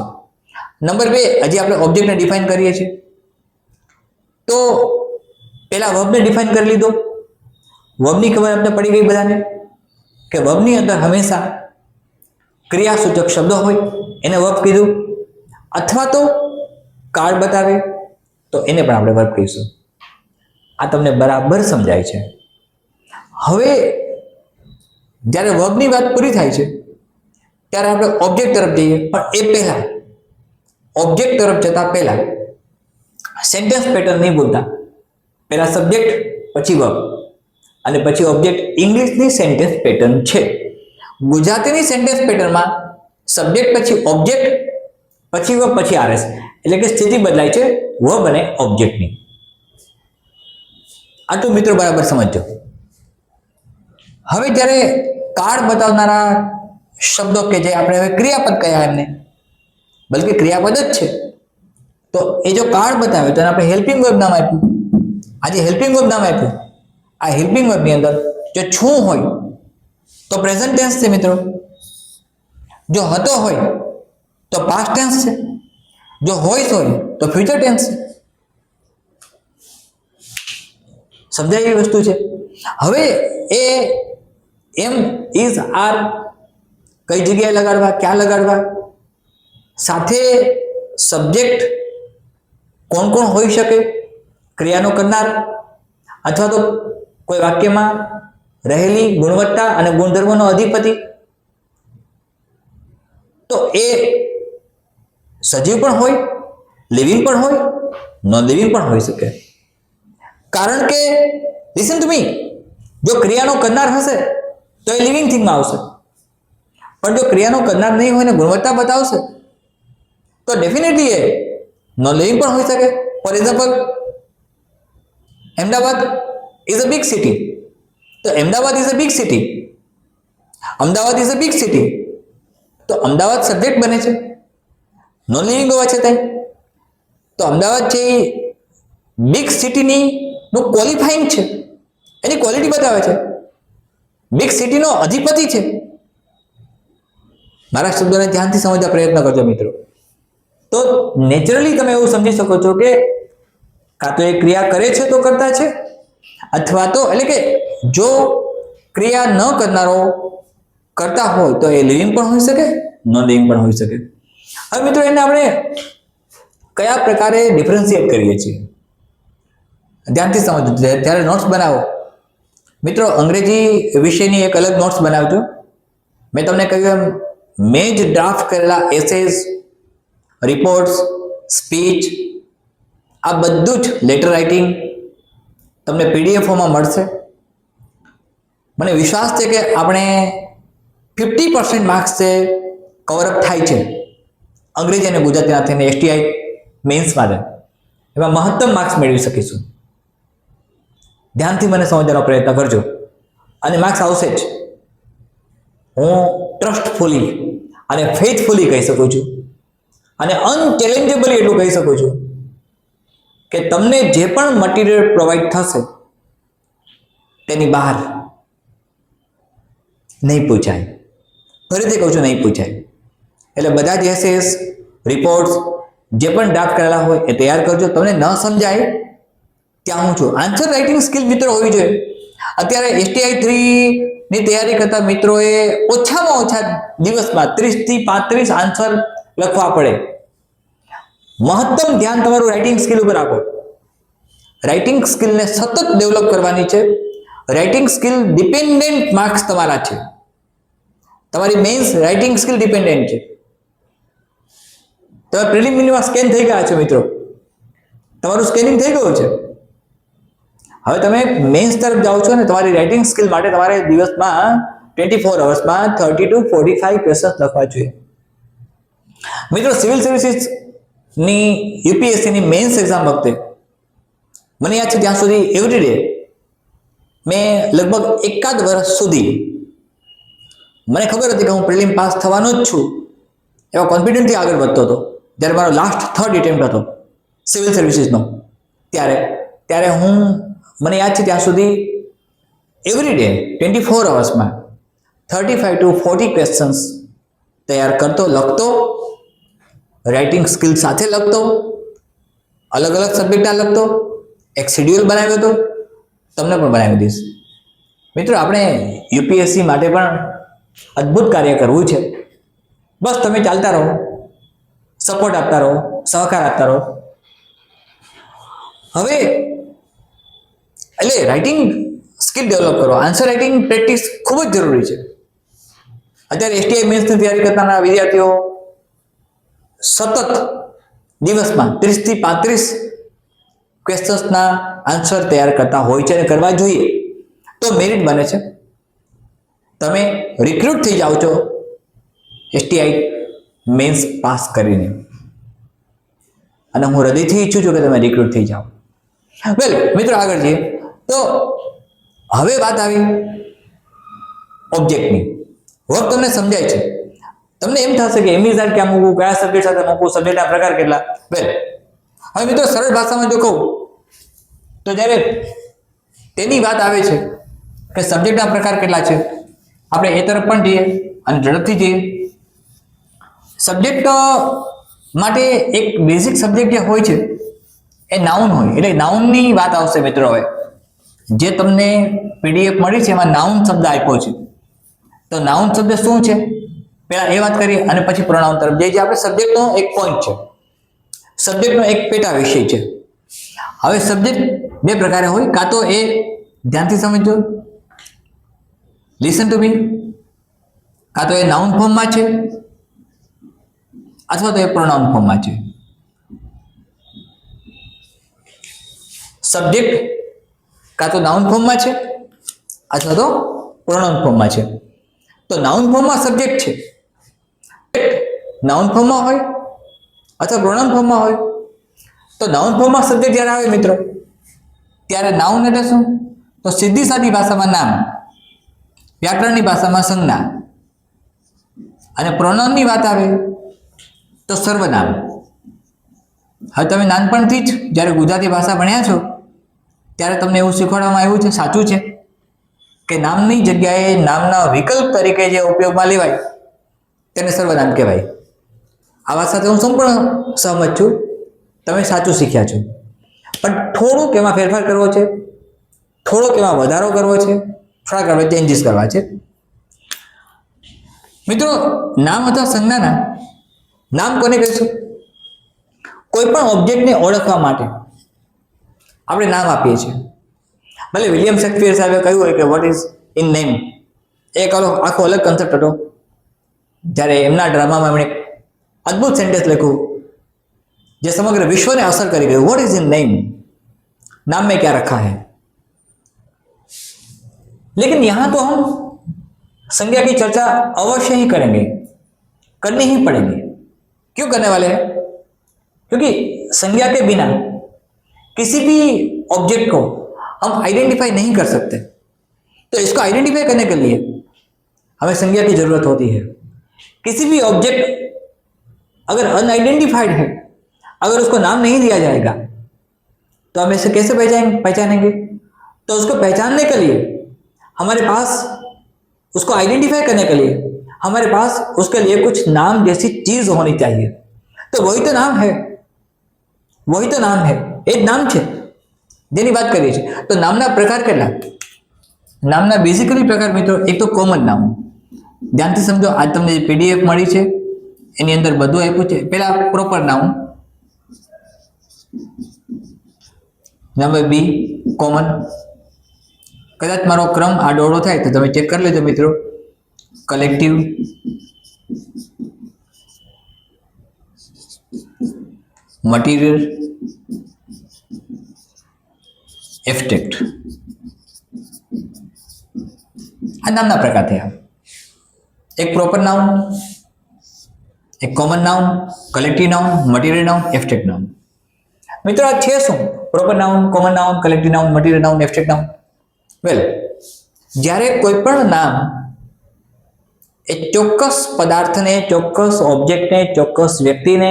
નંબર 2, હજી આપણે ઓબ્જેક્ટને ડિફાઇન કરીએ છીએ, તો પેલા વર્બને ડિફાઇન કરી લીધો. વર્બની ખબર આપણે પડી ગઈ બધાને કે વર્બની અંદર હંમેશા ક્રિયાસૂચક શબ્દ હોય, એને વર્બ કીધું. અથવા તો કાળ બતાવે તો એને પણ આપણે વર્બ કહીશું. આ તમને બરાબર સમજાય છે? હવે જ્યારે વર્બની વાત પૂરી થાય છે ત્યારે આપણે ઓબ્જેક્ટ તરફ જઈએ, પણ એ પહેલા ઓબ્જેક્ટ તરફ જતા પહેલા સેન્ટેન્સ પેટર્ન નહીં ભૂલતા. પહેલા સબ્જેક્ટ, પછી વર્બ અને પછી ઓબ્જેક્ટ. ઇંગ્લિશની સેન્ટેન્સ પેટર્ન છે. ગુજરાતીની સેન્ટેન્સ પેટર્નમાં સબ્જેક્ટ પછી ઓબ્જેક્ટ, પછી વર્બ, પછી આરએસ, એટલે કે સ્થિતિ બદલાય છે વર્બ અને ઓબ્જેક્ટની. આટલું મિત્રો બરાબર સમજજો. હવે જ્યારે કાળ બતાવનારા શબ્દો કે જે આપણે હવે ક્રિયાપદ કયા એમને, બલકે ક્રિયાપદ જ છે, તો એ જો કાળ બતાવે તો આપણે હેલ્પિંગ વર્બ નામ આપ્યું. આ જે હેલ્પિંગ વર્બ નામ આપ્યું, આ હેલ્પિંગ વર્બની અંદર જો છું હોય તો પ્રેઝન્ટ ટેન્સ છે મિત્રો. જો હતો હોય તો પાસ્ટ ટેન્સ છે. જો હોય તો ફ્યુચર ટેન્સ છે. સમજાય એવી વસ્તુ છે. હવે એ એમ, ઇઝ, આર કઈ જગ્યાએ લગાડવા, ક્યાં લગાડવા, સાથે સબ્જેક્ટ કોણ કોણ હોઈ શકે? ક્રિયાનો કરનાર અથવા તો કોઈ વાક્યમાં રહેલી ગુણવત્તા અને ગુણધર્મનો અધિપતિ. તો એ સજીવ પણ હોય, લિવિંગ પણ હોય, નોન લિવિંગ પણ હોઈ શકે. કારણ કે લિસન ટુ મી, જો ક્રિયાનો કરનાર હશે તો એ લિવિંગ થિંગમાં આવશે, પણ જો ક્રિયાનો કરનાર નહીં હોય ને ગુણવત્તા બતાવશે તો ડેફિનેટલી એ નોન લિવિંગ પણ હોઈ શકે. For example, Ahmedabad is a big city. તો Ahmedabad is a big city, Ahmedabad is a big city. તો અમદાવાદ સબ્જેક્ટ બને છે, નોન લિવિંગ હોવા છતાં. તો અમદાવાદ છે એ બિગ સિટીની નું ક્વોલિફાઈંગ છે, એની ક્વોલિટી બતાવે છે. બિગ સિટીનો અધિપતિ છે. મારા શબ્દોને ધ્યાનથી સમજવા પ્રયત્ન કરજો મિત્રો. તો નેચરલી તમે એવું સમજી શકો છો કે કાં તો એ ક્રિયા કરે છે તો કરતા છે, અથવા તો એટલે કે જો ક્રિયા ન કરનારો કરતા હોય તો એ લિવિંગ પણ હોઈ શકે, નોન લિવિંગ પણ હોઈ શકે. હવે મિત્રો એને આપણે કયા પ્રકારે ડિફરન્શિએટ કરીએ છીએ ધ્યાનથી સમજજો. ત્યારે નોટ્સ બનાવો મિત્રો. અંગ્રેજી વિષયની એક અલગ નોટ્સ બનાવજો. મેં તમને કહ્યું એમ મેં જ ડ્રાફ્ટ કરેલા એસેસ, રિપોર્ટ્સ, સ્પીચ, આ બધું જ લેટર રાઇટિંગ તમને પીડીએફ ફોર્મમાં મળશે. મને વિશ્વાસ છે કે આપણે 50% માર્ક્સ છે કવરઅપ થાય છે અંગ્રેજી અને ગુજરાતીના થઈને એસટીઆઈ મેન્સ માટે. એમાં મહત્તમ માર્ક્સ મેળવી શકીશું. ધ્યાનથી મને સમજવાનો પ્રયત્ન કરજો અને માર્ક્સ આવશે જ. હું ટ્રસ્ટફુલી અને ફેથફુલી કહી શકું છું અને અનચેલેન્જેબલી એટલું કહી શકું છું કે તમને જે પણ મટીરિયલ પ્રોવાઈડ થશે તેની બહાર નહીં પૂછાય. ફરીથી કહું છું, નહીં પૂછાય. એટલે બધા જ એસએસ રિપોર્ટ્સ જે પણ ડ્રાફ્ટ કરેલા હોય એ તૈયાર કરજો. તમને ન સમજાય ત્યાં હું છું. આન્સર રાઇટિંગ સ્કિલ મિત્રો હોવી જોઈએ. અત્યારે એસટીઆઈ 3 ની તૈયારી કરતા મિત્રોએ ઓછામાં ઓછા દિવસમાં 30 થી 35 આન્સર લખવા પડે. મહત્તમ ધ્યાન તમારું રાઇટિંગ સ્કિલ ઉપર આપો. રાઇટિંગ સ્કિલને સતત ડેવલપ કરવાની છે. રાઇટિંગ સ્કિલ ડિપેન્ડન્ટ માર્ક્સ તમારા છે. તમારી મેઇન્સ રાઇટિંગ સ્કિલ ડિપેન્ડન્ટ છે. તમે પ્રિલિમિનરીમાં સ્કેન થઈ ગયા છો મિત્રો, તમારું સ્કેનિંગ થઈ ગયું છે. હવે તમે મેઇન્સ તરફ જાઓ છો ને તમારી રાઇટિંગ સ્કિલ માટે તમારે દિવસમાં 24 અવર્સમાં 30 to 45 ક્વેશ્ચન્સ લખવા જોઈએ. મિત્રો સિવિલ સર્વિસીસ ની યુપીએસસી ની મેઇન્સ એક્ઝામ વખતે મને યાદ છે ત્યાં સુધી એવરી ડે મેં લગભગ એકાદ વર્ષ સુધી મને ખબર હતી કે હું પ્રિલિમ પાસ થવાનો જ છું એવા કોન્ફિડન્ટથી આગળ વધતો હતો. જ્યારે મારો લાસ્ટ 3rd એટેમ્પ્ટ હતો સિવિલ સર્વિસીસનો, ત્યારે હું મને યાદ છે ત્યાં સુધી એવરી ડે 24 અવર્સમાં 35 to 40 ક્વેશ્ચન્સ તૈયાર કરતો, લખતો, રાઇટિંગ સ્કિલ સાથે લખતો, અલગ અલગ સબ્જેક્ટના લખતો, એક શેડ્યુલ બનાવ્યો હતો. તમને પણ બનાવી દઈશ. મિત્રો આપણે યુપીએસસી માટે પણ અદ્ભુત કાર્ય કરવું છે. બસ તમે ચાલતા રહો, સપોર્ટ આપતા રહો, સહકાર આપતા રહો. હવે એટલે રાઇટિંગ સ્કિલ ડેવલપ કરો. આન્સર રાઇટિંગ પ્રેક્ટિસ ખૂબ જ જરૂરી છે. અત્યારે એસટીઆઈ મેન્સની તૈયારી કરતા વિદ્યાર્થીઓ સતત દિવસમાં 30 થી 35 ક્વેશ્ચન્સના આન્સર તૈયાર કરતા હોય છે અને કરવા જોઈએ. તો મેરિટ બને છે. તમે રિક્રુટ થઈ જાઓ છો એસટીઆઈ મેન્સ પાસ કરીને, અને હું હૃદયથી ઈચ્છું છું કે તમે રિક્રુટ થઈ જાઓ. વેલ મિત્રો આગળ જઈએ તો હવે વાત આવી ઓબ્જેક્ટની. વર્ક તમને સમજાય છે. તમને એમ થશે કે એમિઝાર ક્યાં મૂકવું, કયા સબ્જેક્ટ સાથે મૂકવું, સબ્જેક્ટના પ્રકાર કેટલા. વેલ હવે મિત્રો સરળ ભાષામાં જો કહું તો જ્યારે તેની વાત આવે છે કે સબ્જેક્ટના પ્રકાર કેટલા છે, આપણે એ તરફ પણ જઈએ અને ઝડપથી જઈએ. સબ્જેક્ટ માટે એક બેઝિક સબ્જેક્ટ જે હોય છે એ નાઉન હોય. એટલે નાઉનની વાત આવશે મિત્રો. હવે જે તમને પીડીએફ મળી છે એમાં નાઉન શબ્દ આપ્યો છે. તો નાઉન શબ્દ શું છે પહેલા એ વાત કરીએ અને પછી પ્રોનાઉન તરફ જઈએ. જે આપણે સબ્જેક્ટનો એક પોઈન્ટ છે, સબ્જેક્ટનો એક પેટા વિષય છે. હવે સબ્જેક્ટ બે પ્રકારે હોય. કાં તો એ ધ્યાનથી સમજો, લિસન ટુ મી, કાં તો એ નાઉન ફોર્મમાં છે અથવા તો એ પ્રોનાઉન ફોર્મમાં છે. સબ્જેક્ટ કાં તો નાઉન ફોર્મમાં છે અથવા તો પ્રોનાઉન ફોર્મમાં છે. તો નાઉન ફોર્મમાં સબ્જેક્ટ છે, નાઉન ફોર્મમાં હોય અથવા પ્રોનાઉન ફોર્મમાં હોય. તો નાઉન ફોર્મમાં સબ્જેક્ટ જ્યારે આવે મિત્રો ત્યારે નાઉન એટલે શું? તો સીધી સાદી ભાષામાં નામ, વ્યાકરણની ભાષામાં સંજ્ઞા, અને પ્રોનાઉનની વાત આવે તો સર્વનામ. હવે તમે નાનપણથી જ જ્યારે ગુજરાતી ભાષા ભણ્યા છો ત્યારે તમને એવું શીખવાડવામાં આવ્યું છે, સાચું છે, કે નામની જગ્યાએ નામના વિકલ્પ તરીકે જે ઉપયોગમાં લેવાય તેને સર્વનામ કહેવાય. આ વાત સાથે હું સંપૂર્ણ સહમત છું. તમે સાચું શીખ્યા છો. પણ થોડુંક એમાં ફેરફાર કરવો છે, થોડોક એમાં વધારો કરવો છે, થોડાક આપણે ચેન્જીસ કરવા છે. મિત્રો નામ અથવા સંજ્ઞાના નામ કોને કહીશું? કોઈ પણ ઓબ્જેક્ટને ઓળખવા માટે આપણે નામ આપીએ છીએ. ભલે વિલિયમ શેક્સપિયર સાહેબે કહ્યું હોય કે વોટ ઇઝ ઇન નેમ, એક આખો અલગ કન્સેપ્ટ હતો. જ્યારે એમના ડ્રામામાં એમણે અદ્ભુત સેન્ટેન્સ લખ્યું जो समग्र विश्व ने असर करी गई। व्हाट इज इन नेम, नाम में क्या रखा है। लेकिन यहां तो हम संज्ञा की चर्चा अवश्य ही करेंगे, करनी ही पड़ेगी। क्यों करने वाले हैं? क्योंकि संज्ञा के बिना किसी भी ऑब्जेक्ट को हम आइडेंटिफाई नहीं कर सकते। तो इसको आइडेंटिफाई करने के लिए हमें संज्ञा की जरूरत होती है। किसी भी ऑब्जेक्ट अगर अनआइडेंटिफाइड है, अगर उसको नाम नहीं दिया जाएगा तो हम इसे कैसे पहचानेंगे? तो उसको पहचानने के लिए हमारे पास, उसको आइडेंटिफाई करने के लिए हमारे पास उसके लिए कुछ नाम जैसी चीज होनी चाहिए। तो वही तो नाम है, वही तो नाम है, एक नाम છે જેની વાત કરીએ છીએ। તો નામના પ્રકાર કેટલા? નામના બેઝિકલી પ્રકાર મિત્રો, એક તો કોમન નામ, ધ્યાનથી સમજો। આજ તમને જે પીડીએફ મળી છે એની અંદર બધું આપ્યું છે। પહેલા proper noun, number B common. કદાચ મારો ક્રમ આ દોડો થાય તો તમે ચેક કરી લેજો મિત્રો। કલેક્ટિવ, મટીરિયલ, એબ્સ્ટ્રેક્ટ, આ નામના પ્રકાર થયા। એક પ્રોપર નાઉન, એક common noun, collective noun, material noun, abstract noun. મિત્રો આ છે શું? Proper noun, common noun, collective noun, material noun, abstract noun. Well, જ્યારે કોઈ પણ નામ એ ચોક્કસ પદાર્થને, ચોક્કસ ઓબ્જેક્ટને, ચોક્કસ વ્યક્તિને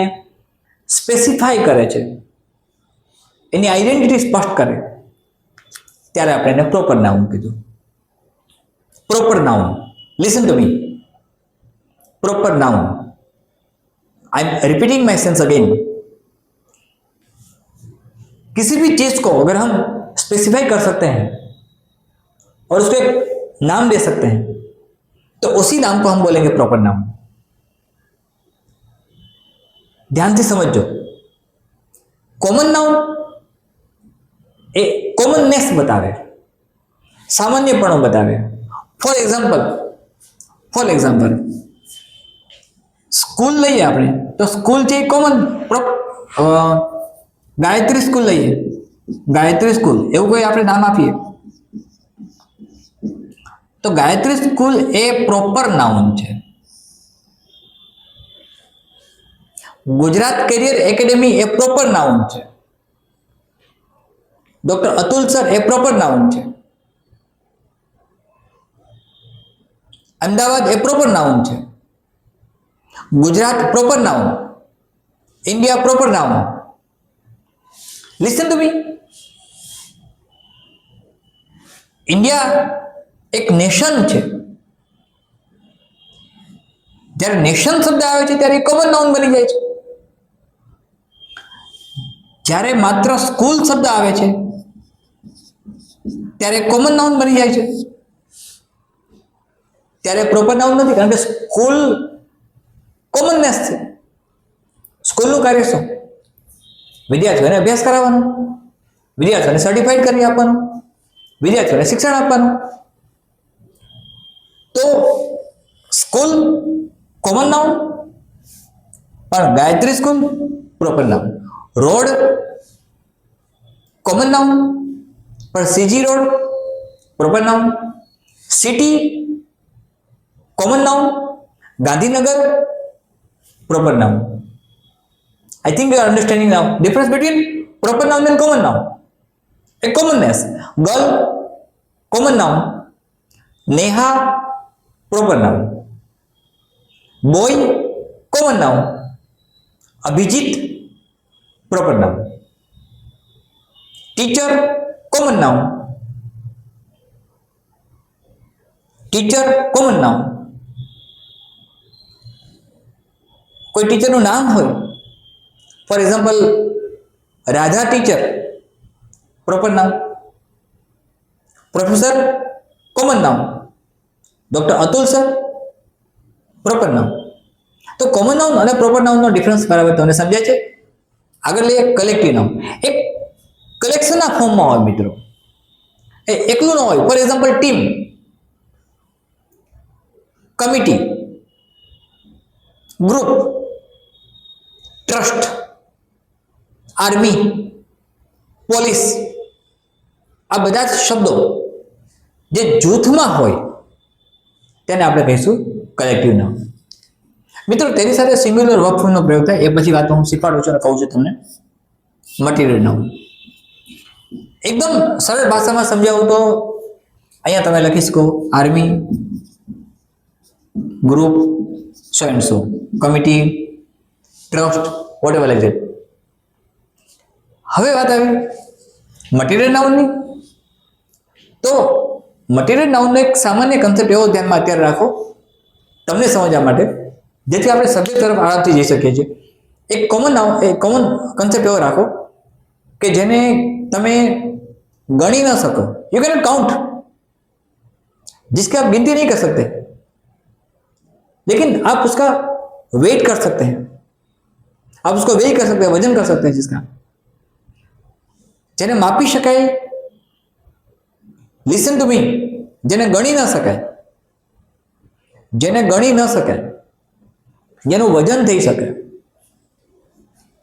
સ્પેસિફાઈ કરે છે, એની આઈડેન્ટિટી સ્પષ્ટ કરે, ત્યારે આપણે એને પ્રોપર નાઉન કીધું। Proper noun, listen to me, proper noun, I am repeating my sense again. किसी भी चीज को अगर हम स्पेसिफाई कर सकते हैं और उसको एक नाम दे सकते हैं तो उसी नाम को हम बोलेंगे प्रॉपर नाउन। ध्यान से समझो, कॉमन नाउन ए कॉमननेस बतावे, सामान्यपणो बतावे। फॉर एग्जाम्पल स्कूल लईए आपणे तो स्कूल છે કોમન, ગાયત્રી સ્કૂલ લઈએ, ગાયત્રી સ્કૂલ એવું કોઈ આપણે નામ આપીએ તો ગાયત્રી સ્કૂલ એ પ્રોપર નાઉન છે। ગુજરાત કેરિયર એકેડેમી એ પ્રોપર નાઉન છે। ડોક્ટર અતુલ સર એ પ્રોપર નાઉન છે। अहमदाबाद ए प्रॉपर नाउन है, Gujarat proper noun, India proper noun. Listen to me, India एक नेशन है, જ્યારે નેશન શબ્દ આવે છે ત્યારે કોમન નાઉન બની જાય છે। જ્યારે માત્ર સ્કૂલ શબ્દ આવે છે ત્યારે કોમન નાઉન બની જાય છે, ત્યારે પ્રોપર નાઉન નથી। કારણ કે સ્કૂલ કોમનનેસ છે। સ્કૂલનું કાર્ય શું? વિદ્યાર્થીઓને અભ્યાસ કરાવવાનો, વિદ્યાર્થીઓને સર્ટિફાઈડ કરી આપવાનું, વિદ્યાર્થીઓને શિક્ષણ આપવાનું। તો સ્કૂલ કોમન નાઉન, પણ Gayatri school proper noun. Road common noun, पर CG road proper noun. City common noun, Gandhinagar proper noun. I think you are understanding now difference between proper noun and common noun. A commonness, girl common noun, Neha proper noun, boy common noun, Abhijit proper noun, teacher common noun, teacher common noun। कोई teacher નું નામ હોય, for example Radha teacher proper noun, professor common noun, doctor Atul sir proper noun. तो common noun और proper noun no difference बराबर तमने समझाय छे। आगे लईए कलेक्टिव नाउन, एक कलेक्शन ना फॉर्म में होय मित्रों, एकलू न होय। For example team, committee, group, trust, army, police, આ બધા જ શબ્દો જે જૂથમાં હોય તેને આપણે કહીશું કલેક્ટિવ નાઉન. મિત્રો તેની સાથે સિંગ્યુલર વર્બ ફોર્મનો પ્રયોગ થાય એ પછી વાત હું શીખવાડું છું અને કહું છું તમને મટીરિયલ નાઉન. એકદમ સરળ ભાષામાં સમજાવું તો અહીંયા તમે લખી શકો army, group, so and so, committee, trust, whatever like that. હવે વાત આવી મટીરિયલ નાઉનની. તો મટીરિયલ નાઉનનો એક સામાન્ય કન્સેપ્ટ એવો ધ્યાનમાં અત્યારે રાખો તમને સમજવા માટે, જેથી આપણે સબ્જેક્ટ તરફ આરામથી જઈ શકીએ છીએ. એક કોમન કન્સેપ્ટ એવો રાખો કે જેને તમે गणी ना सको. यू कैन नॉट काउंट, जिसकी आप गिनती नहीं कर सकते, लेकिन आप उसका वेट कर सकते हैं, आप उसको वेट कर सकते हैं, वजन कर सकते हैं, जिसका जेने मापी शकाय. लिसन टू मी, जेने गणी ना सकाय, जेने गणी न सकाय, जेनु वजन थई सके,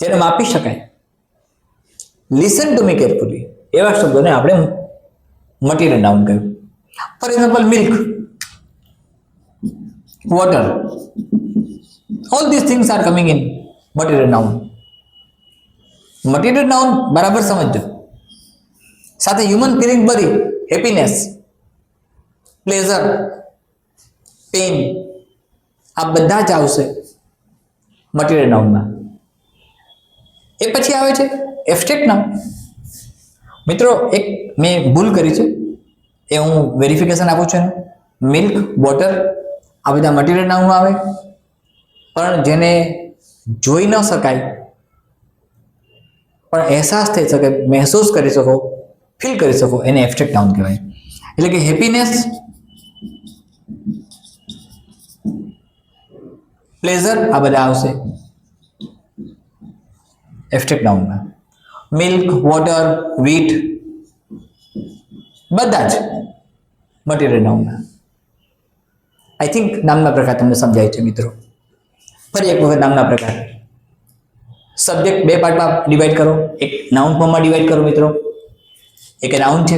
जेने मापी शकाय. Listen to me carefully. एवा शब्दों આપણે મટીરિયલ નાઉન કહ્યું. For example milk, water, all this things are coming in material noun. Material noun બરાબર સમજજો. સાથે હ્યુમન ફિલિંગ બધી, હેપીનેસ, પ્લેઝર, પેન, આ બધા જ આવશે મટીરિયલ નાઉનમાં. એ પછી આવે છે એબ્સ્ટ્રેક્ટ નાઉન. મિત્રો એક મેં ભૂલ કરી છે, એ હું વેરિફિકેશન આપું છું. મિલ્ક, વોટર આ બધા મટીરિયલ નાઉન આવે, પણ જેને જોઈ ન શકાય પણ અહેસાસ થઈ શકે, મહેસૂસ કરી શકો, ફીલ કરી શકો, એને એબ્સ્ટ્રેક્ટ નાઉન કહેવાય. એટલે કે હેપીનેસ, પ્લેઝર આ બધા આવશે એબ્સ્ટ્રેક્ટ નાઉનમાં. મિલ્ક, વોટર, વીટ બધા જ મટીરિયલ નાઉનના. આઈ થિંક નામના પ્રકાર તમને સમજાય છે મિત્રો. ફરી એક વખત નામના પ્રકાર. સબ્જેક્ટ બે પાર્ટમાં ડિવાઈડ કરો. એક નાઉન ફોર્મમાં ડિવાઈડ કરો મિત્રો. એક નાઉન છે,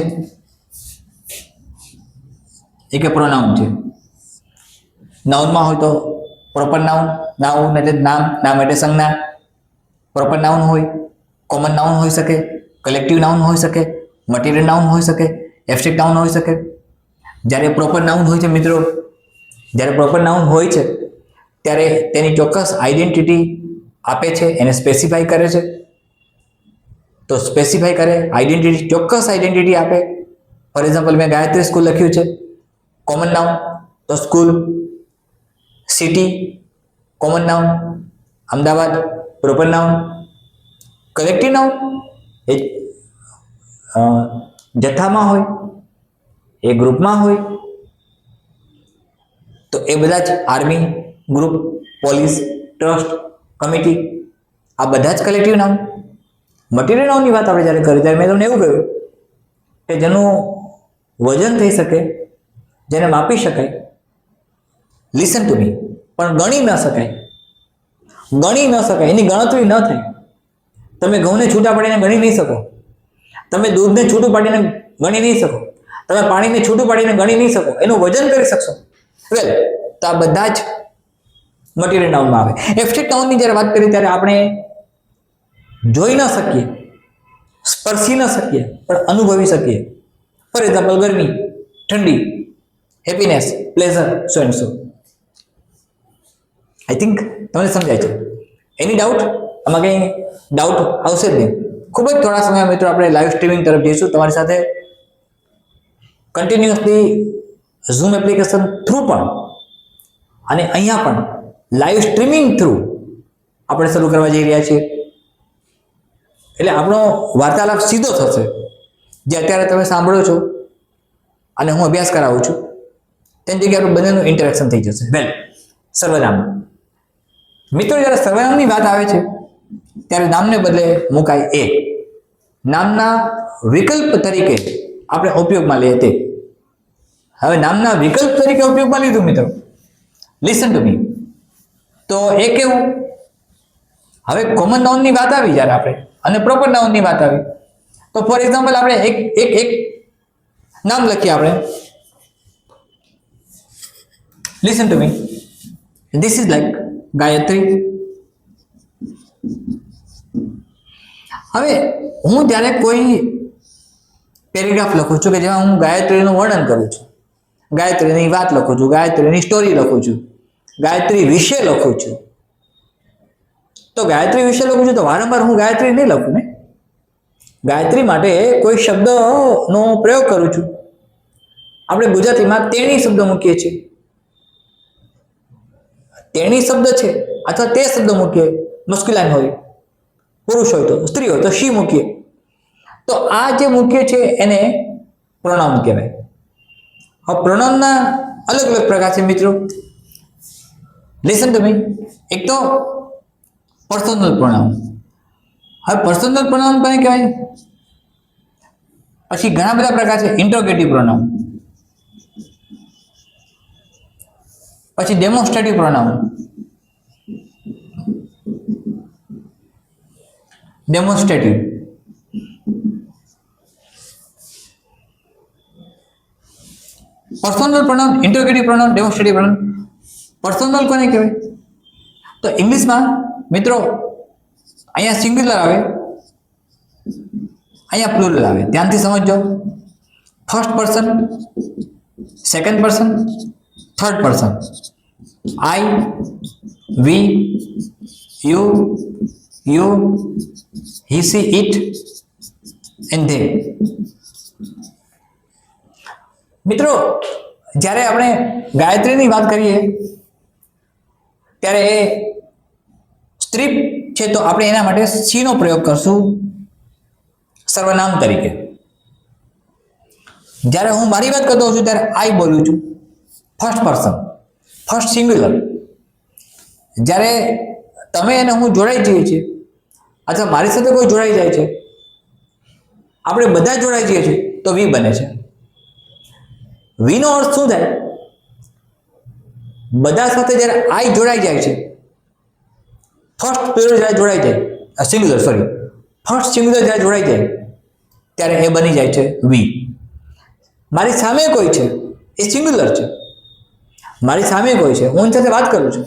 એક પ્રોનાઉન છે. નાઉનમાં હોય તો પ્રોપર નાઉન, નાઉન એટલે નામ, નામ એટલે સંજ્ઞા. પ્રોપર નાઉન હોય, કોમન નાઉન હોઈ શકે, કલેક્ટિવ નાઉન હોઈ શકે, મટીરિયલ નાઉન હોઈ શકે, એબ્સ્ટ્રેક્ટ નાઉન હોઈ શકે. જ્યારે પ્રોપર નાઉન હોય છે મિત્રો, જ્યારે પ્રોપર નાઉન હોય છે ત્યારે તેની ચોક્કસ આઈડેન્ટિટી આપે છે, એને સ્પેસિફાઈ કરે છે. તો સ્પેસિફાઈ કરે, આઈડેન્ટિટી, ચોક્કસ આઈડેન્ટિટી આપે. ફોર એક્ઝામ્પલ મેં ગાયત્રી સ્કૂલ લખ્યું છે, કોમન નાઉન, તો school. City, common noun. Ahmedabad, proper noun. Collective noun એ જથ્થામાં હોય, એ ગ્રુપમાં હોય, તો એ બધા જ army, group, police, trust, committee આ બધા જ કલેક્ટિવ નાઉન. મટીરિયલ નાઉનની વાત આપણે જ્યારે કરી ત્યારે મેં તમને એવું કહ્યું કે જેનું વજન થઈ શકે, જેને માપી શકાય. લિસન ટુ મી, પણ ગણી ન શકાય, ગણી ન શકાય, એની ગણતરી ન થાય. તમે ઘઉંને છૂટા પાડીને ગણી નહીં શકો, તમે દૂધને છૂટું પાડીને ગણી નહીં શકો, તમે પાણીને છૂટું પાડીને ગણી નહીં શકો, એનું વજન કરી શકશો. વેલ, તો આ બધા જ મટીરિયલ નાઉનમાં આવે. એબ્સ્ટ્રેક્ટ નાઉનની જ્યારે વાત કરીએ ત્યારે આપણે જોઈ ન શકીએ, સ્પર્શી ન શકીએ, પણ અનુભવી શકીએ. ફોર એક્ઝામ્પલ ગરમી, ઠંડી, happiness, pleasure, so and so. I think તમને સમજાય છે. એની ડાઉટ? આમાં કંઈ ડાઉટ આવશે જ નહીં. ખૂબ જ થોડા સમય મિત્રો આપણે લાઈવ સ્ટ્રીમિંગ તરફ જઈશું તમારી સાથે. કન્ટિન્યુઅસલી ઝૂમ એપ્લિકેશન થ્રુ પણ અને અહીંયા પણ લાઈવ સ્ટ્રીમિંગ થ્રુ આપણે શરૂ કરવા જઈ રહ્યા છીએ. એટલે આપણો વાર્તાલાપ સીધો થશે, જે અત્યારે તમે સાંભળો છો અને હું અભ્યાસ કરાવું છું તેની જગ્યાએ આપણું બંનેનું ઇન્ટરેક્શન થઈ જશે. વેલ, સર્વનામ મિત્રો, જ્યારે સર્વનામની વાત આવે છે ત્યારે નામને બદલે મુકાય એ. નામના વિકલ્પ તરીકે આપણે ઉપયોગમાં લઈએ તે. હવે નામના વિકલ્પ તરીકે ઉપયોગમાં લીધું મિત્રો, લિસન ટુ મી, તો એ કેવું? હવે કોમન નાઉનની વાત આવી જ્યારે આપણે, અને પ્રોપર નાઉનની વાત આવી તો ફોર એક્ઝામ્પલ આપણે એક એક એક નામ લખીએ આપણે. Listen to me. This is like Gayatri. હવે હું જ્યારે કોઈ પેરેગ્રાફ લખું છું કે જેમાં હું ગાયત્રીનું વર્ણન કરું છું, ગાયત્રીની વાત લખું છું, ગાયત્રીની સ્ટોરી લખું છું, ગાયત્રી વિશે લખું છું, તો ગાયત્રી વિશે લખું છું તો વારંવાર હું ગાયત્રી નહીં લખું ને. ગાયત્રી માટે કોઈ શબ્દનો પ્રયોગ કરું છું. આપણે ગુજરાતીમાં તેણી શબ્દ મૂકીએ છીએ. તેણી શબ્દ છે અથવા તે શબ્દ મૂકીએ, મસ્ક્યુલાઇન હોય, પુરુષ હોય તો, સ્ત્રી હોય તો શી મૂકીએ. તો આ જે મૂકીએ છીએ એને પ્રોનાઉન કહેવાય. હવે પ્રોનાઉનના અલગ અલગ પ્રકાર છે મિત્રો. લિસન ટુ મી. એક તો પર્સનલ પ્રોનાઉન. હવે પર્સનલ પ્રોનાઉન કોને કહેવાય? પછી ઘણા બધા પ્રકાર છે. ઇન્ટ્રોગેટિવ પ્રોનાઉન, પછી demonstrative pronoun, demonstrative, personal pronoun, interrogative pronoun, demonstrative pronoun. Personal કોને કહેવાય? તો ઇંગ્લિશમાં મિત્રો અહીંયા સિંગ્યુલર આવે, અહીંયા પ્લુરલ આવે. ધ્યાનથી સમજજો. First person, second person, third person. I, we, you, he, she, it and they. મિત્રો જ્યારે આપણે ગાયત્રીની વાત કરીએ ત્યારે એ સ્ત્રી છે તો આપણે એના માટે સી નો પ્રયોગ કરશું સર્વનામ તરીકે. જ્યારે હું મારી વાત કરતો છું ત્યારે આઈ બોલું છું, ફર્સ્ટ પર્સન, ફર્સ્ટ સિંગ્યુલર. જ્યારે તમે અને હું જોડાઈ જઈએ છીએ અથવા મારી સાથે કોઈ જોડાઈ જાય છે, આપણે બધા જોડાઈ જઈએ છીએ તો વી બને છે. વી નો અર્થ શું થાય? બધા સાથે જ્યારે આઈ જોડાઈ જાય છે, ફર્સ્ટ પ્લુરલ જ્યારે જોડાઈ જાય, સિંગ્યુલર સોરી, ફર્સ્ટ સિંગ્યુલર જ્યારે જોડાઈ જાય ત્યારે એ બની જાય છે વી. મારી સામે કોઈ છે એ સિંગ્યુલર છે, મારી સામે કોઈ છે, હું એની સાથે વાત કરું છું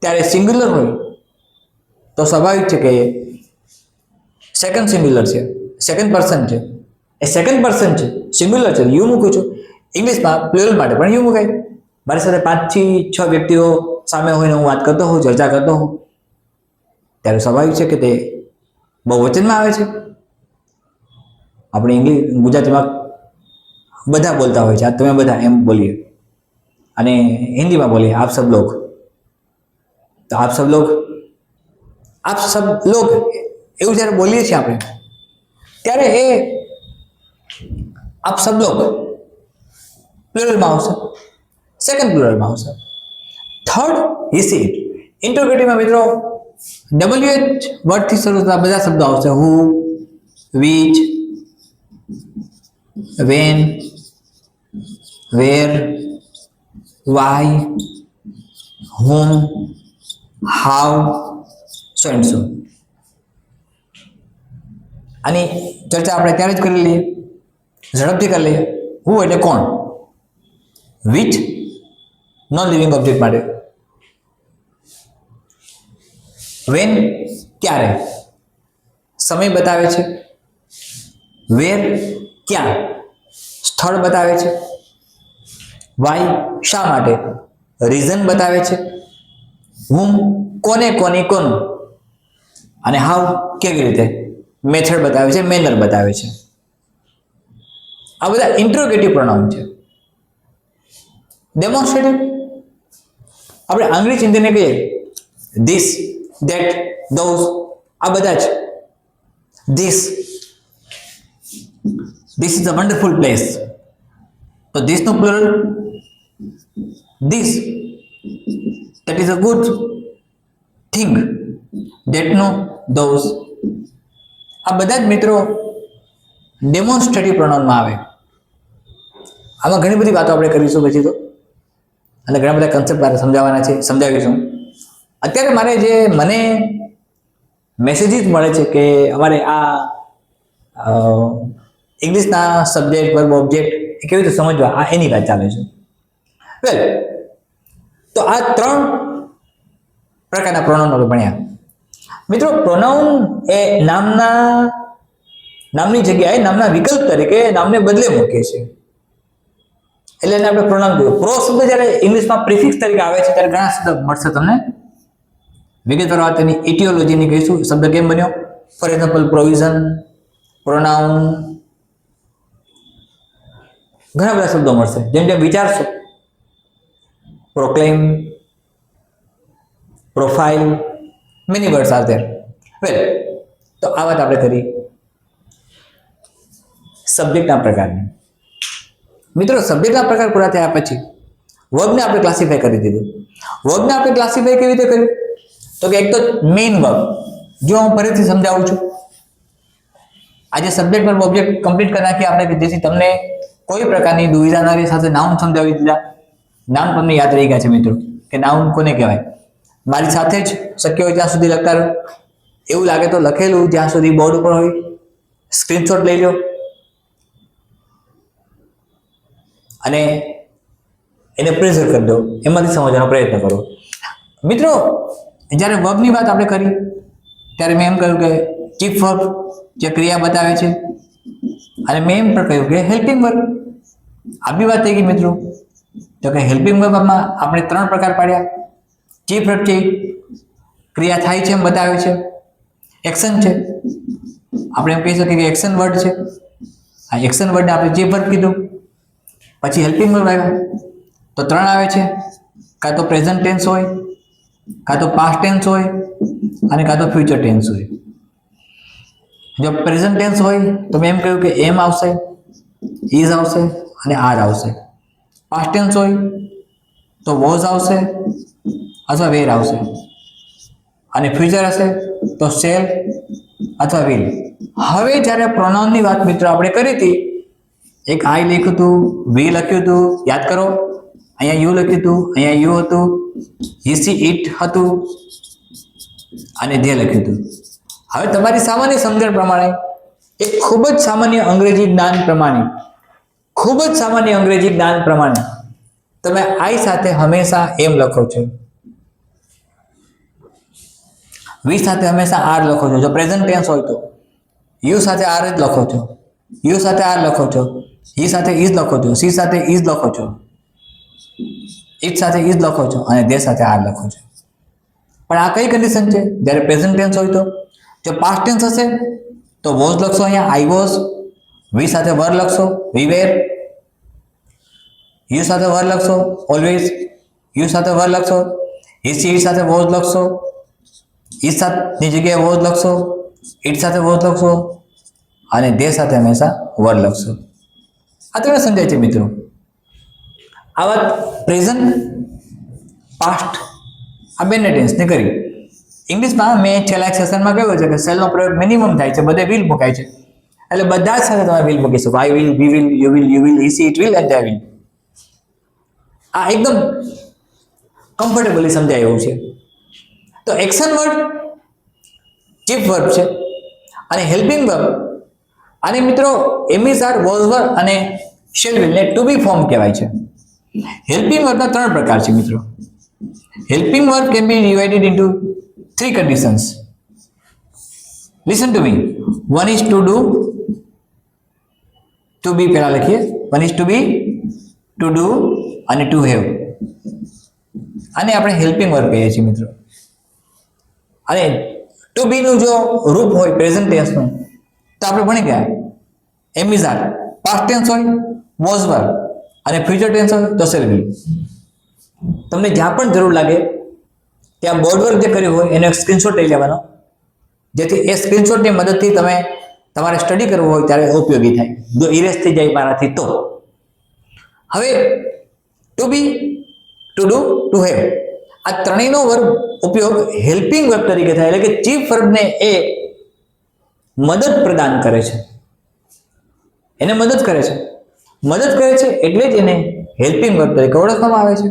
ત્યારે સિંગ્યુલર હોય તો સ્વાભાવિક છે કે એ સેકન્ડ સિંગ્યુલર છે, સેકન્ડ પર્સન છે. એ સેકન્ડ પર્સન છે, સિંગ્યુલર છે, યુ મૂકું છું. ઇંગ્લિશમાં પ્લુરલ માટે પણ યુ મુકાય. મારી સાથે 5 થી 6 વ્યક્તિઓ સામે હોઈને હું વાત કરતો હોઉં, ચર્ચા કરતો હોઉં ત્યારે સ્વાભાવિક છે કે તે બહુવચનમાં આવે છે. આપણે ગુજરાતીમાં બધા બોલતા હોય છે, આ તમે બધા એમ બોલીએ, અને હિન્દીમાં બોલીએ આપ સબ લોગ. તો આપ સબ લોગ, આપ સબ લોગ એવું જ્યારે બોલીએ છીએ આપણે ત્યારે એ આપ સબ લોગ પ્લુરલમાં આવશે, સેકન્ડ પ્લુરલમાં આવશે. Third he she it. ઇન્ટ્રોગેટિવમાં મિત્રો WH વર્ડથી શરૂ થતા બધા શબ્દો આવશે. Who, which, when, where, why, whom, how, so and so. આની ચર્ચા આપણે ત્યારે જ કરી લઈએ, ઝડપથી કરી લઈએ. હુ એટલે કોણ, વિચ નોન લિવિંગ ઓબ્જેક્ટ માટે, વેન ક્યારે, સમય બતાવે છે, વેર ક્યાં, સ્થળ બતાવે છે, વાય શા માટે, રીઝન બતાવે છે, હુમ કોને, કોની, કોનું, અને હાઉ કેવી રીતે, મેથડ બતાવે છે, મેનર બતાવે છે. આ બધા ઇન્ટ્રોગેટિવ પ્રોનાઉન છે. ડેમોન્સ્ટ્રેટિવ આપણે આંગળી ચીંધીને કહીએ ધીસ, ધેટ, ધોઝ, આ બધા જ. This is a wonderful place, તો ધીસ નું plural this. That is a good thing, that નો ધોઝ. આ બધા જ મિત્રો ડેમોન્સ્ટ્રેટિવ પ્રોનાઉનમાં આવે. આમાં ઘણી બધી વાતો આપણે કરીશું પછી તો, અને ઘણા બધા કન્સેપ્ટ મારે સમજાવવાના છે, સમજાવીશું. અત્યારે મારે જે મને મેસેજીસ મળે છે કે અમારે આ ઇંગ્લિશના સબ્જેક્ટ વર્બ ઓબ્જેક્ટ એ કેવી રીતે સમજવા, આ એની વાત ચાલે છે. વેલ, તો આ 3 પ્રકારના પ્રોનાઉન આપણે ભણ્યા. મિત્રો, પ્રોનાઉન એ નામની જગ્યાએ નામના વિકલ્પ તરીકે નામને બદલે મૂકે છે, એટલે એને આપણે પ્રોનાઉન કહીએ. પ્રો શબ્દ જ્યારે ઇંગ્લિશમાં પ્રિફિક્સ તરીકે આવે છે ત્યારે ઘણા શબ્દ મળશે તમને. વિગતવાર વાત એની ઇટિયોલોજીની કહીશું, શબ્દ કેમ બન્યો. ફોર એક્ઝામ્પલ, પ્રોવિઝન, પ્રોનાઉન, ઘણા બધા શબ્દો મળશે. જેમ જેમ વિચારશો, proclaim, profile, many words are there. Well, તો આ વાત આપણે કરી સબ્જેક્ટના પ્રકારની. મિત્રો, સબ્જેક્ટના પ્રકાર પૂરા થયા પછી વર્બને આપણે ક્લાસિફાય કરી દીધું. વર્બને આપણે ક્લાસિફાય કેવી રીતે કર્યું? તો કે એક તો મેઇન વર્બ. જો હું ફરીથી સમજાવું છું, આજે સબ્જેક્ટ વર્બ ઓબ્જેક્ટ કમ્પ્લીટ કરી નાખી આપણે, કે જેથી તમને કોઈ પ્રકારની દુવિધા ન રહે. સાથે નાઉન સમજાવી દીધા. નામ તમને યાદ રહી ગયા છે મિત્રો, કે નાઉન કોને કહેવાય. મારી સાથે જ શક્ય હોય ત્યાં સુધી લખતા રહો. એવું લાગે તો લખેલું જ્યાં સુધી બોર્ડ ઉપર હોય સ્ક્રીનશોટ લઈ લો અને એને પ્રેઝર કરી દો, એમાંથી સમજવાનો પ્રયત્ન કરો. મિત્રો, જ્યારે વર્બની વાત આપણે કરી ત્યારે મેં એમ કહ્યું કે ચીફ વર્બ જે ક્રિયા બતાવે છે, અને મેં એમ પણ કહ્યું કે હેલ્પિંગ વર્બ. આ બી વાત થઈ ગઈ મિત્રો. તો કે હેલ્પિંગ વર્બમાં આપણે 3 પ્રકાર પાડ્યા. ચીફ વર્બ છે, ક્રિયા થાય છે એમ બતાવે છે. એક્શન છે, આપણે એમ કહી શકીએ કે એક્શન વર્ડ છે. આ એક્શન વર્ડને આપણે ચીફ વર્બ કીધું. પછી હેલ્પિંગ વર્બ આવ્યા, તો 3 આવે છે. કાં તો પ્રેઝન્ટ ટેન્સ હોય, કાં તો પાસ્ટ ટેન્સ હોય, અને કાં તો ફ્યુચર ટેન્સ હોય. જો પ્રેઝન્ટ ટેન્સ હોય તો મેં એમ કહ્યું કે એમ આવશે, ઇઝ આવશે અને આર આવશે. પાસ્ટ ટેન્સ હોય તો વોઝ આવશે અથવા વેર આવશે, અને ફ્યુચર હશે તો શેલ અથવા વિલ. હવે જ્યારે પ્રોનાઉનની વાત મિત્રો આપણે કરી હતી, એક આઈ લખ્યું હતું, વી લખ્યું હતું, યાદ કરો. અહીંયા યુ લખ્યું હતું, અહીંયા યુ હતું, હી સી ઇટ હતું, અને ધે લખ્યું હતું. હવે તમારી સામાન્ય સમજણ પ્રમાણે, એક ખૂબ જ સામાન્ય અંગ્રેજી જ્ઞાન પ્રમાણે તમે આઈ સાથે હંમેશા એમ લખો છો, વી સાથે હંમેશા આર લખો છો. જો પ્રેઝન્ટ ટેન્સ હોય તો યુ સાથે આર જ લખો છો, યુ સાથે આર લખો છો, હી સાથે ઇઝ લખો છો, સી સાથે ઇઝ લખો છો, ઇટ સાથે ઇઝ લખો છો, અને ધે સાથે આર લખો છો. પણ આ કઈ કન્ડિશન છે? જ્યારે પ્રેઝન્ટ ટેન્સ હોય તો. જો પાસ્ટ ટેન્સ હશે તો વોઝ લખશો, અહીંયા આઈ વોઝ. વી સાથે વર લખશો, વી વેર. યુ સાથે વર લખશો, ઓલવેઝ. યુ સાથે વર લખશો, હી સી ઇટ સાથે વોઝ લખશો, ઇટ સાથેની જગ્યાએ વોઝ લખશો, ઇટ સાથે વોઝ લખશો, અને ધે સાથે હંમેશા વર લખશો. આ તમને સમજાય છે મિત્રો? આ વાત પ્રેઝન્ટ, પાસ્ટ, આ બંને ટેન્સને કરી. ઇંગ્લિશમાં મેં છેલ્લા એક સેશનમાં કહ્યું છે કે સેલનો પ્રયોગ મિનિમમ થાય છે, બધે વિલ મુકાય છે. એટલે બધા જ સાથે તમે વિલ મૂકી શકો. I will, we will, you will, he she it will, and they will. આ એકદમ કમ્ફર્ટેબલી સમજાય એવું છે. તો એક્શન વર્ડ ચીફ વર્બ છે, અને હેલ્પિંગ વર્બ, અને મિત્રો એમિઝ આર, વોઝ વર અને શેલ વિલ ને ટુ બી ફોર્મ કહેવાય છે. હેલ્પિંગ વર્બના 3 પ્રકાર છે મિત્રો. Helping verb can be divided into 3 conditions. Listen to me. One is to do, to be પહેલા લખીએ. One is to be, to do અને to have. આને આપણે હેલ્પિંગ વર્બ કહીએ છીએ મિત્રો. અને ટુ બી નું જો રૂપ હોય પ્રેઝન્ટ ટેન્સ નું, તો આપણે ભણી ગયા એમ ઇઝ આર. પાસ્ટ ટેન્સ હોય વોઝ વર, અને ફ્યુચર ટેન્સ હોય તો શેલ વિલ. તમને જ્યાં પણ જરૂર લાગે ત્યાં બોર્ડ વર્ક જે કર્યું હોય એનો એક સ્ક્રીનશોટ લઈ લેવાનો, જેથી એ સ્ક્રીનશોટની મદદથી તમે તમારે સ્ટડી કરવું હોય ત્યારે ઉપયોગી થાય, જો ઇરેઝ થઈ જાય મારાથી તો. હવે to be, to do, to have, આ ત્રણેયનો વર્બ ઉપયોગ હેલ્પિંગ વર્બ તરીકે થાય, એટલે કે ચીફ વર્બને એ મદદ પ્રદાન કરે છે, એને મદદ કરે છે એટલે જ એને હેલ્પિંગ વર્બ તરીકે ઓળખવામાં આવે છે.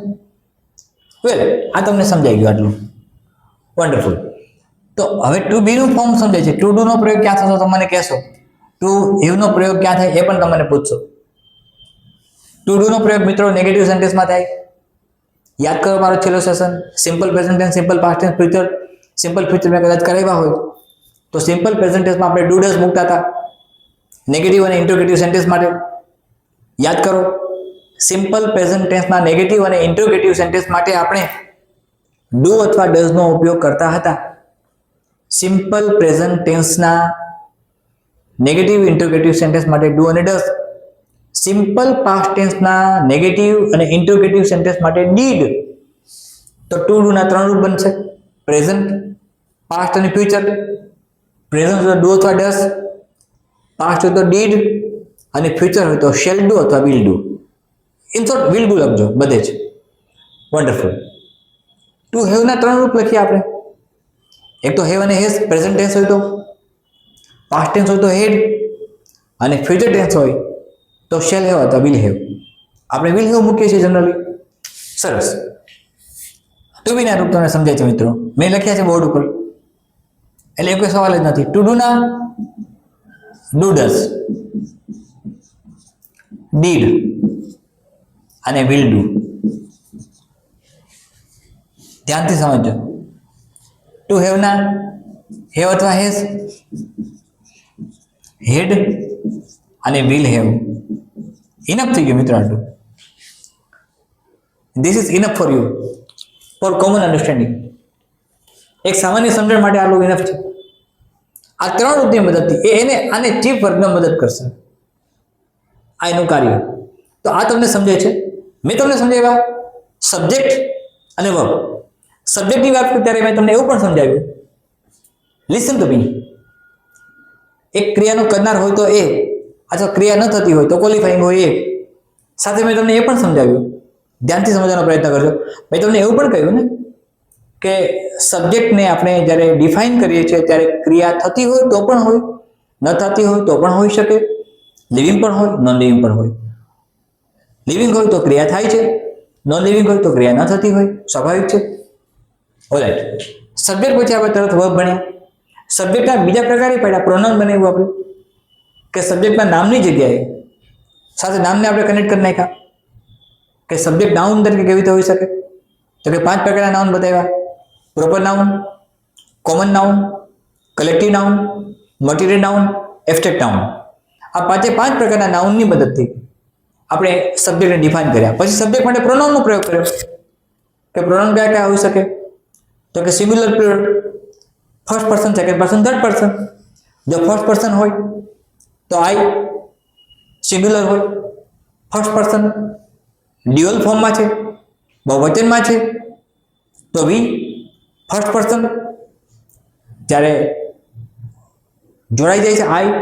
વેલ, આ તમને સમજાઈ ગયું આટલું? વન્ડરફુલ. તો હવે ટુ બી નું ફોર્મ સમજાય છે. ટુ ડુ નો પ્રયોગ ક્યાં થશે તો મને કહેશો. ટુ હેવ નો પ્રયોગ ક્યાં થાય એ પણ તમને પૂછશો. ટુ ડુ નો પ્રયોગ મિત્રો નેગેટિવ સેન્ટેન્સમાં થાય. યાદ કરો મારો છેલ્લો session, simple present tense, simple past tense, future. Simple future મેં કદાચ કરાવ્યા હોય તો સિમ્પલ પ્રેઝન્ટ ટેન્સમાં આપણે ડુ ડઝ મૂકતા હતા નેગેટિવ અને ઇન્ટ્રોગેટિવ સેન્ટેન્સ માટે. યાદ કરો, સિમ્પલ પ્રેઝન્ટ ટેન્સના નેગેટિવ અને ઇન્ટ્રોગેટિવ સેન્ટેન્સ માટે આપણે ડુ અથવા ડઝ નો ઉપયોગ કરતા હતા. સિમ્પલ પ્રેઝન્ટ ટેન્સના નેગેટિવ ઇન્ટ્રોગેટિવ સેન્ટેન્સ માટે ડુ અને ડઝ. સિમ્પલ પાસ્ટ ટેન્સના નેગેટિવ અને ઇન્ટ્રોગેટિવ સેન્ટેન્સ માટે ડીડ. તો ટુ ડુ ના 3 રૂપ બનશે, પ્રેઝન્ટ, પાસ્ટ અને ફ્યુચર. પ્રેઝન્ટ હોય તો ડુ અથવા ડઝ, પાસ્ટ હોય તો ડીડ અને ફ્યુચર હોય તો શેલ ડુ અથવા will do. In short will do લખજો બધે જ. વન્ડરફુલ. ટુ હેવ ના 3 રૂપ લખીએ આપણે. એક તો હેવ અને હેઝ પ્રેઝન્ટ ટેન્સ હોય તો, પાસ્ટ ટેન્સ હોય તો હેડ અને ફ્યુચર ટેન્સ હોય તો શેલ હેવ અથવા વિલ હેવ. આપણે વિલ હેવ મૂકીએ છીએ જનરલી. સરસ. ટુ બી ના રૂપ તમને સમજાય છે મિત્રો, મેં લખ્યા છે બોર્ડ ઉપર, એટલે કોઈ સવાલ જ નથી. ટુ ડુ ના ડુ ડઝ, ડીડ અને વિલ ડુ. ધ્યાનથી સમજજો. ટુ હેવ ના હેવ અથવા હેઝ, હેડ અને વિલ હેવ. ઇનફ થઈ ગયું મિત્રો આટલું. This is enough for you, for common understanding. એક સામાન્ય સમજણ માટે આટલું ઇનફ છે. આ 3 રૂપની મદદથી એને આને ચીફ વર્ગમાં મદદ કરશે આ એનું કાર્ય. તો આ તમને સમજાય છે. મેં તમને સમજાવ્યા સબ્જેક્ટ અને વર્બ. સબ્જેક્ટની વાત કરી ત્યારે મેં તમને એવું પણ સમજાવ્યું, લિસન ટુ મી. એક ક્રિયાનો કરનાર હોય તો એ, અથવા ક્રિયા ન થતી હોય તો ક્વોલિફાઈંગ હોય એ. સાથે મેં તમને એ પણ સમજાવ્યું, ધ્યાનથી સમજવાનો પ્રયત્ન કરજો. મેં તમને એવું પણ કહ્યું ને કે સબ્જેક્ટને આપણે જ્યારે ડિફાઇન કરીએ છીએ ત્યારે ક્રિયા થતી હોય તો પણ હોય, ન થતી હોય તો પણ હોઈ શકે, લિવિંગ પણ હોય, નોન લિવિંગ પણ હોય. લિવિંગ હોય તો ક્રિયા થાય છે, નોન લિવિંગ હોય તો ક્રિયા ન થતી હોય, સ્વાભાવિક છે. ઓલરાઈટ. સબ્જેક્ટ પછી આપણે તરત વર્બ ભણ્યા. સબ્જેક્ટના બીજા પ્રકારે પડ્યા, પ્રોનાઉન બનાવ્યું આપણે કે સબ્જેક્ટના નામની જગ્યાએ સાથે નામને આપણે કનેક્ટ કરી નાખ્યા કે સબ્જેક્ટ નાઉન તરીકે કેવી રીતે હોઈ શકે. તો કે 5 પ્રકારના નાઉન બતાવ્યા: proper noun, common noun, collective noun, material noun, abstract noun. આ 5 પ્રકારના નાઉનની મદદથી આપણે સબ્જેક્ટને ડિફાઇન કર્યા. પછી સબ્જેક્ટ માટે પ્રોનાઉનનો પ્રયોગ કર્યો કે પ્રોનાઉન કયા કયા હોઈ શકે. તો કે singular plural, first person, second person, third person. જો ફર્સ્ટ પર્સન હોય તો આઈ, સિંગ્યુલર હોય, ફર્સ્ટ પર્સન, ડ્યુઅલ ફોર્મમાં છે, બહુવચનમાં છે તો વી, ફર્સ્ટ પર્સન. જ્યારે જોડાઈ જાય છે આઈ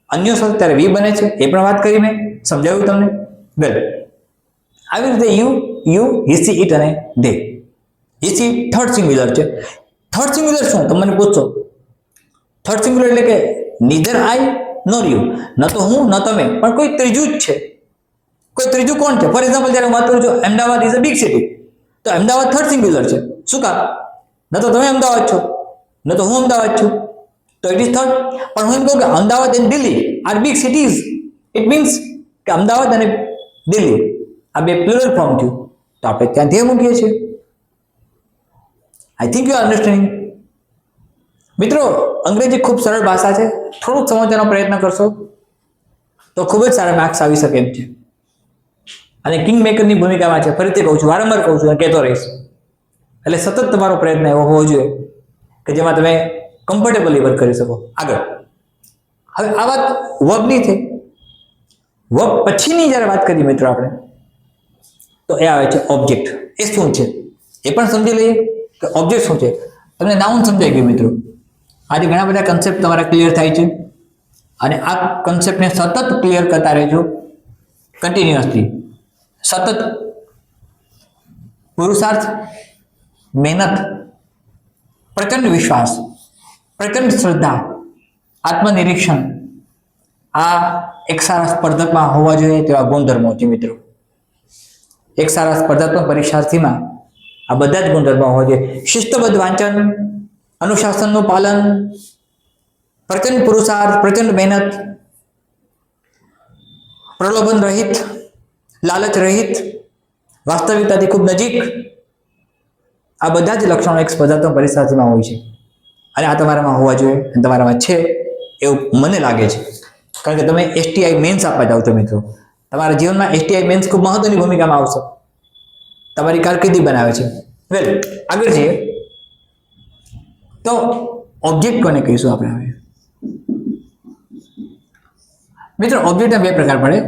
અન્યો સાથે ત્યારે વી બને છે, એ પણ વાત કરી મેં, સમજાવ્યું તમને. વેલ, આવી રીતે યુ, હી, સી, ઇટ અને they. He, C third singular છે. થર્ડ સિંગ્યુલર શું તમે મને પૂછશો? થર્ડ સિંગ્યુલર એટલે કે નીધર આઈ નોર યુ, ન તો હું ન તમે, પણ કોઈ ત્રીજું જ છે. કોઈ ત્રીજું કોણ છે? ફોર એક્ઝામ્પલ જ્યારે હું વાત કરું છું Ahmedabad is a big city, તો અમદાવાદ થર્ડ સિંગ્યુલર છે. શું કામ? ન તો તમે અમદાવાદ છો, ન તો હું અમદાવાદ છું, તો ઇટ ઇઝ થર્ડ. પણ હું એમ કહું કે Ahmedabad and Delhi are big cities, it means કે અમદાવાદ અને દિલ્હી આ બે પ્લુરલ ફોર્મ થયું, તો આપણે ત્યાં ધ્યેય મૂકીએ છીએ. I think you are understanding. મિત્રો, અંગ્રેજી ખૂબ સરળ ભાષા છે. થોડુંક સમજવાનો પ્રયત્ન કરશો તો ખૂબ જ સારા માર્ક્સ આવી શકે એમ છે. અને કિંગ મેકરની ભૂમિકામાં છે. ફરીથી કહું છું, વારંવાર કહું છું અને કહેતો રહીશ. એટલે સતત તમારો પ્રયત્ન એવો હોવો જોઈએ કે જેમાં તમે કમ્ફર્ટેબલી વર્ક કરી શકો. આગળ હવે આ વાત વર્બની થઈ. વર્બ પછીની જ્યારે વાત કરીએ મિત્રો આપણે, તો એ આવે છે ઓબ્જેક્ટ. એ શું છે એ પણ સમજી લઈએ કે ઓબ્જેક્ટ શું છે. તમને નાઉન સમજાઈ ગયું મિત્રો. આજે ઘણા બધા કન્સેપ્ટ તમારા ક્લિયર થાય છે અને આ કન્સેપ્ટને સતત ક્લિયર કરતા રહેજો, કન્ટિન્યુઅસલી. સતત પુરુષાર્થ, મહેનત, પ્રચંડ વિશ્વાસ, પ્રચંડ શ્રદ્ધા, આત્મનિરીક્ષણ, આ એક સારા સ્પર્ધકમાં હોવા જોઈએ તેવા ગુણધર્મો છે મિત્રો. એક સારા સ્પર્ધાત્મક પરીક્ષાર્થીમાં આ બધા જ ગુણધર્મો હોવા જોઈએ. શિસ્તબદ્ધ વાંચન અનુશાસનનું પાલન, પ્રચંડ પુરુષાર્થ, પ્રચંડ મહેનત, પ્રલોભન રહિત, લાલચ રહિત, વાસ્તવિકતાથી ખૂબ નજીક, આ બધા જ લક્ષણો એક સ્પર્ધાત્મક પરીક્ષાર્થીમાં હોય છે અને આ તમારામાં હોવા જોઈએ અને તમારામાં છે એવું મને લાગે છે. કારણ કે તમે એસટીઆઈ મેન્સ આપવા જાઓ તો મિત્રો તમારા જીવનમાં એસટીઆઈ મેન્સ ખૂબ મહત્વની ભૂમિકામાં આવશે, તમારી કારકિર્દી બનાવે છે. વેલ, આગળ જઈએ તો ઓબ્જેક્ટ કોને કહીશું આપણે હવે? મિત્રો ઓબ્જેક્ટના બે પ્રકાર પડે,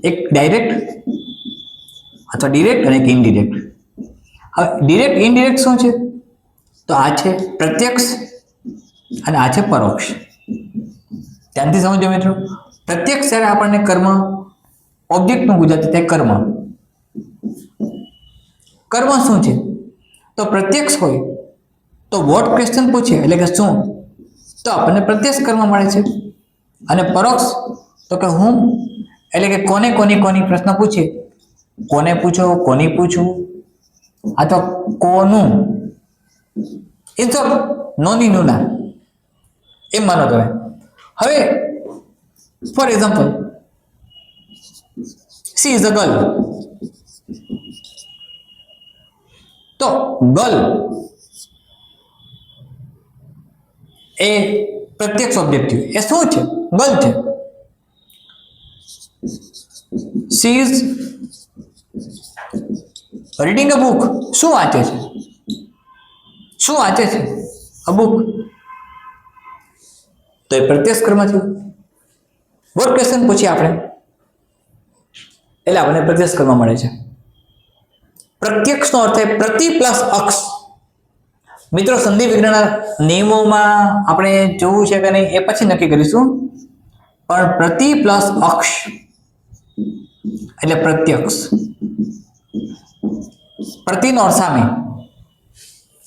એક ડાયરેક્ટ અથવા ડિરેક્ટ અને એક ઇનડિરેક્ટ. હવે ડિરેક્ટ ઇનડિરેક્ટ શું છે? તો આ છે પ્રત્યક્ષ અને આ છે પરોક્ષ. ધ્યાનથી સમજો મિત્રો. પ્રત્યક્ષ જ્યારે આપણને કર્મ, ઓબ્જેક્ટનું ગુજરાતી થાય કર્મ. કર્મ શું છે? તો પ્રત્યક્ષ હોય તો વોટ ક્વેશ્ચન પૂછે એટલે કે શું, તો આપણને પ્રત્યક્ષ કર્મ મળે છે. અને પરોક્ષ તો કે હું એટલે કે કોને કોની પ્રશ્ન પૂછે, કોને પૂછો, કોની પૂછું, અથવા કોનું, એ તો નોની નુના એમ માનો તમે. હવે for example, she is a girl. તો ગર્લ એ પ્રત્યક્ષ ઓબ્જેક્ટિવ, એ શું છે? ગર્લ છે. She is reading a book. શું વાંચે છે? શું વાંચે છે? અ બુક. તો એ પ્રત્યક્ષ કર્મ છે. વોટ ક્વેશ્ચન પૂછીએ આપણે એટલે આપણને પ્રત્યક્ષ કર્મ મળે છે. પ્રત્યક્ષનો અર્થ છે પ્રતિ પ્લસ અક્ષ. મિત્રો સંધિ વિજ્ઞાનના નિયમોમાં આપણે જોવું છે કે નહીં એ પછી નક્કી કરીશું, પણ પ્રતિ પ્લસ અક્ષ એટલે પ્રત્યક્ષ. પ્રતિનો અર્થ સામે,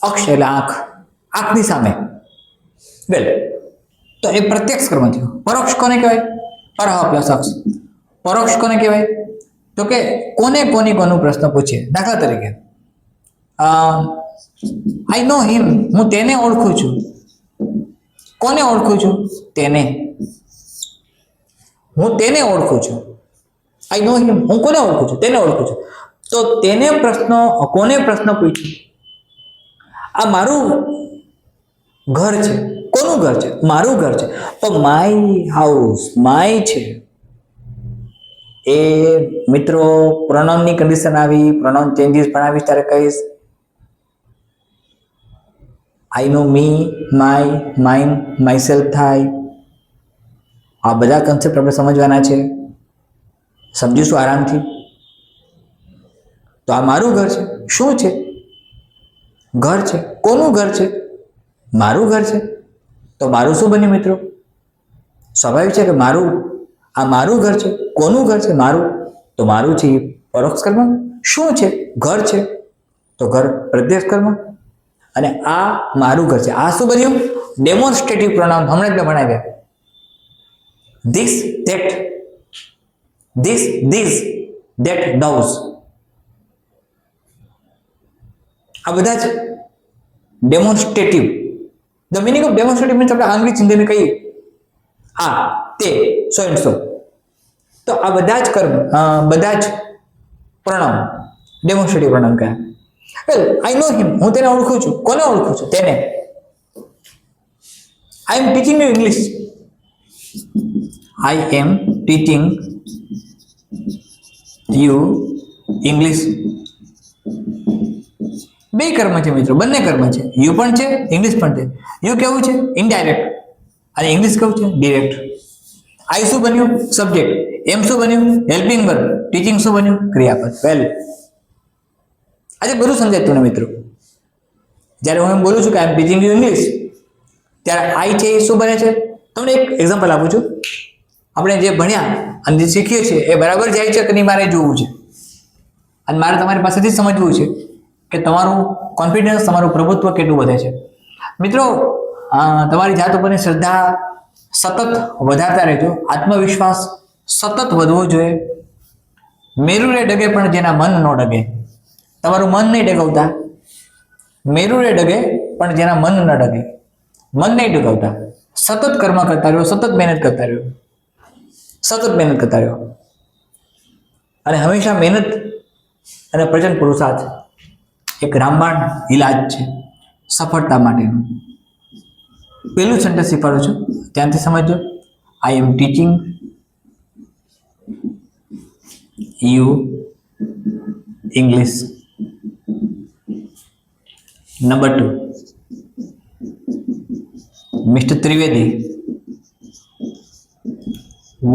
અક્ષ એટલે આંખ, આંખની સામે. વેલ, તો એ પ્રત્યક્ષ કર્મ થયો. પરોક્ષ કોને કહેવાય? પરહ પ્લસ અક્ષ. પરોક્ષ કોને કહેવાય? તો કે કોનું પ્રશ્ન પૂછે. દાખલા તરીકે આઈ નો હિમ, હું તેને ઓળખું છું. કોને ઓળખું છું? તેને. હું તેને ઓળખું છું. આઈ નો હિમ, હું કોને ઓળખું છું? તેને ઓળખું છું. તો તેને કોને પ્રશ્ન પૂછ્યો? આ મારું ઘર છે. કોનું ઘર છે? મારું ઘર છે. તો માય હાઉસ, માય છે. એ મિત્રો પ્રોનાઉનની કન્ડિશન આવી, પ્રોનાઉન ચેન્જીસ પણ આવીશ ત્યારે કહીશ. આઈ નો મી, માય, માઇન, માયસેલ્ફ થાય. આ બધા કન્સેપ્ટ આપણે સમજવાના છે, સમજીશું આરામથી. તો આ મારું ઘર છે. શું છે? ઘર છે. કોનું ઘર છે? મારું ઘર છે. તો મારું શું બન્યું મિત્રો? સ્વાભાવિક છે કે મારું, આ મારું ઘર છે. કોનું ઘર છે? મારું. તો મારું છે પરોક્ષ કર્મ. શું છે? ઘર છે. તો ઘર પ્રત્યક્ષ કર્મ. અને આ મારું ઘર છે. આ શું બન્યું? Demonstrative pronoun. હમણાં જ ભણાવ્યા. This, that, this, this, that, those. આ બધા જ demonstrative. The meaning of demonstrative means આપણે આંગળી ચીંધીને કહીએ આ, તે, સો એન્ડ સો. તો આ બધા જ કર્મ, બધા જ પ્રણામ ડેમોન્સ્ટ્રેટિવ પ્રણામ કહે. વેલ, આઈ નો હિમ, હું તેને ઓળખું છું. કોને ઓળખું છું? તેને. I am teaching you English. I am teaching you English. બે કર્મ છે મિત્રો, બંને કર્મ છે. યુ પણ છે, ઇંગ્લિશ પણ છે. યુ કેવું છે? ઇનડાયરેક્ટ. અને ઇંગ્લિશ કેવું છે? ડિરેક્ટ. આઈ શું બન્યું? સબ્જેક્ટ. એમ શું બન્યું? Helping verb. ટીચિંગ શું બન્યું? ક્રિયાપદ. વેલ, આજે બધું સમજાય ને મિત્રો. જ્યારે હું એમ બોલું છું કે આઈ એમ ટીચિંગ યુ ઇંગ્લિશ, ત્યારે આઈ છે એ શું બને છે? તમને એક એક્ઝામ્પલ આપું છું. આપણે જે ભણ્યા અને જે શીખીએ છીએ એ બરાબર જાય છે કે નહીં મારે જોવું છે. અને મારે તમારી પાસેથી સમજવું છે કે તમારું કોન્ફિડન્સ, તમારું પ્રભુત્વ કેટલું વધે છે. મિત્રો તમારી જાત ઉપરની શ્રદ્ધા સતત વધારતા રહેજો. આત્મવિશ્વાસ સતત વધવો જોઈએ. મેરુરે ડગે પણ જેના મન ન ડગે. તમારું મન નહીં ડગાવતા, મેરુરે ડગે પણ જેના મન ન ડગે. મન નહીં ડગાવતા, સતત કર્મ કરતા રહ્યો, સતત મહેનત કરતા રહ્યો, સતત મહેનત કરતા રહ્યો. અને હંમેશા મહેનત અને પ્રચંડ પુરુષાર્થ એક રામબાણ ઇલાજ છે સફળતા માટેનું. પહેલું સેન્ટેન્સ શીખવાડું છું, ત્યાંથી સમજો. I am teaching you English. Number 2, Mr. Trivedi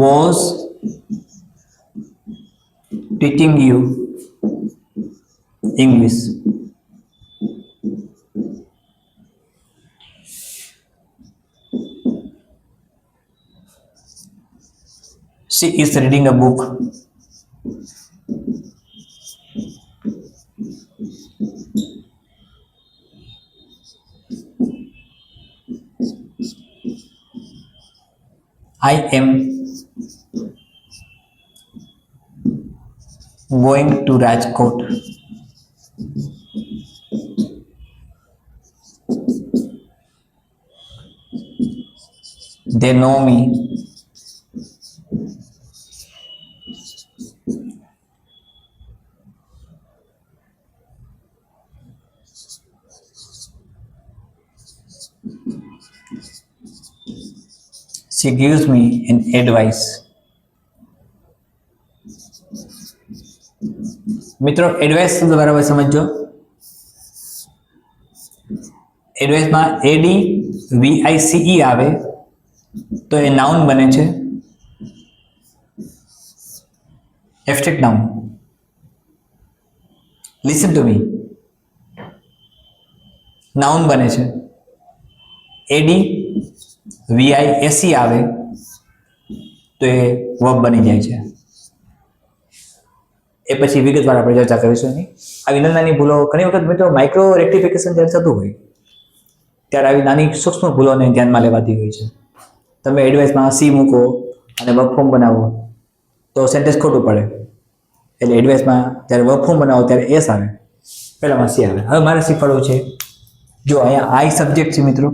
was teaching you English. She is reading a book. I am going to Rajkot. They know me. She gives me an advice. મિત્રો advice શબ્દ બરાબર સમજો. એડવાઇસમાં ADVICE આવે તો એ noun બને છે, abstract noun. Listen to me, noun બને છે. ADVISE આવે તો એ વર્બ બની જાય છે. એ પછી વિગતવાર આપણે ચર્ચા કરીશું એની. આવી નાની ભૂલો ઘણી વખત મિત્રો માઇક્રો રેક્ટિફિકેશન જ્યારે થતું હોય ત્યારે આવી નાની સૂક્ષ્મ ભૂલોને ધ્યાનમાં લેવાતી હોય છે. તમે એડવાઇસમાં સી મૂકો અને વર્ક ફોર્મ બનાવો તો સેન્ટેન્સ ખોટું પડે. એટલે એડવાઇસમાં જ્યારે વર્ક ફોર્મ બનાવો ત્યારે એસ આવે, પહેલામાં સી આવે. હવે મારે શીખવાડવું છે, જો અહીંયા આઈ સબ્જેક્ટ છે મિત્રો,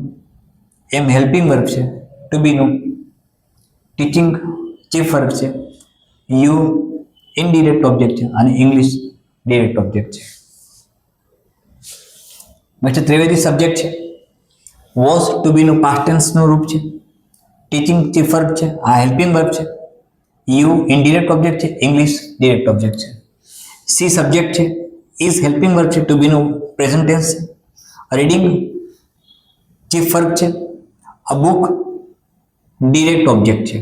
એમ હેલ્પિંગ વર્બ છે, ટુ બીનું ટીચિંગ ચીફ વર્બ છે, યુ ઇનડિરેક્ટ ઓબ્જેક્ટ છે અને ઇંગ્લિશ ડિરેક્ટ ઓબ્જેક્ટ છે. મિસ્ટર ત્રિવેદી સબ્જેક્ટ છે, વોઝ ટુ બીનું પાસ્ટ ટેન્સનું રૂપ છે, ટીચિંગ ચીફ વર્બ છે, આ હેલ્પિંગ વર્બ છે, યુ ઇનડિરેક્ટ ઓબ્જેક્ટ છે, ઇંગ્લિશ ડિરેક્ટ ઓબ્જેક્ટ છે. સી સબ્જેક્ટ છે, ઇઝ હેલ્પિંગ વર્બ છે, ટુ બીનું પ્રેઝન્ટ ટેન્સ છે, રીડિંગ ચીફ વર્બ છે, અ બુક ડિરેક્ટ ઓબ્જેક્ટ છે.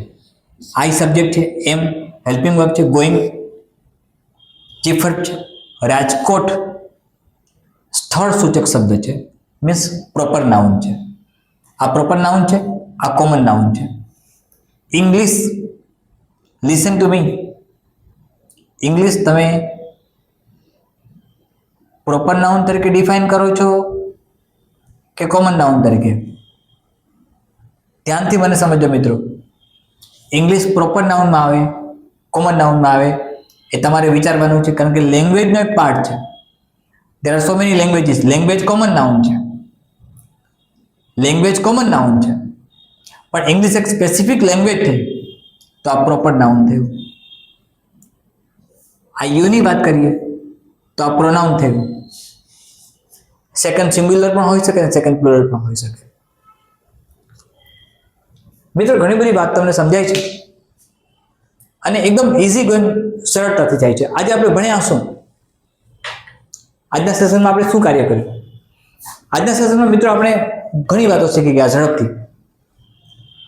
આઈ સબ્જેક્ટ છે, એમ હેલ્પિંગ વર્બ છે, ગોઈંગ ચીફ વર્બ છે, રાજકોટ સ્થળ સૂચક શબ્દ છે, મીન્સ પ્રોપર નાઉન છે. આ પ્રોપર નાઉન છે, આ કોમન નાઉન છે. English, listen to me, English તમે પ્રોપર નાઉન તરીકે ડિફાઇન કરો છો કે કોમન નાઉન તરીકે? ધ્યાનથી મને સમજો મિત્રો. ઇંગ્લિશ પ્રોપર નાઉનમાં આવે, કોમન નાઉનમાં આવે, એ તમારે વિચારવાનું છે, કારણ કે લેંગ્વેજનો એક પાર્ટ છે. There are so many languages. Language common noun છે, લેંગ્વેજ કોમન નાઉન છે, પણ ઇંગ્લિશ એક સ્પેસિફિક લેંગ્વેજ થઈ તો આ પ્રોપર નાઉન થયું. આ યુની વાત કરીએ તો આ પ્રોનાઉન થયું. સેકન્ડ સિંગ્યુલર પણ હોઈ શકે અને સેકન્ડ પ્લુરલ પણ હોઈ શકે. મિત્રો ઘણી બધી વાત તમને સમજાય છે અને એકદમ ઇઝી ગોઈંગ, સરળતાથી જાય છે. આજે આપણે ભણ્યા શું? આજના સેશનમાં આપણે શું કાર્ય કર્યું? આજના સેશનમાં મિત્રો આપણે ઘણી વાતો શીખી ગયા ઝડપથી.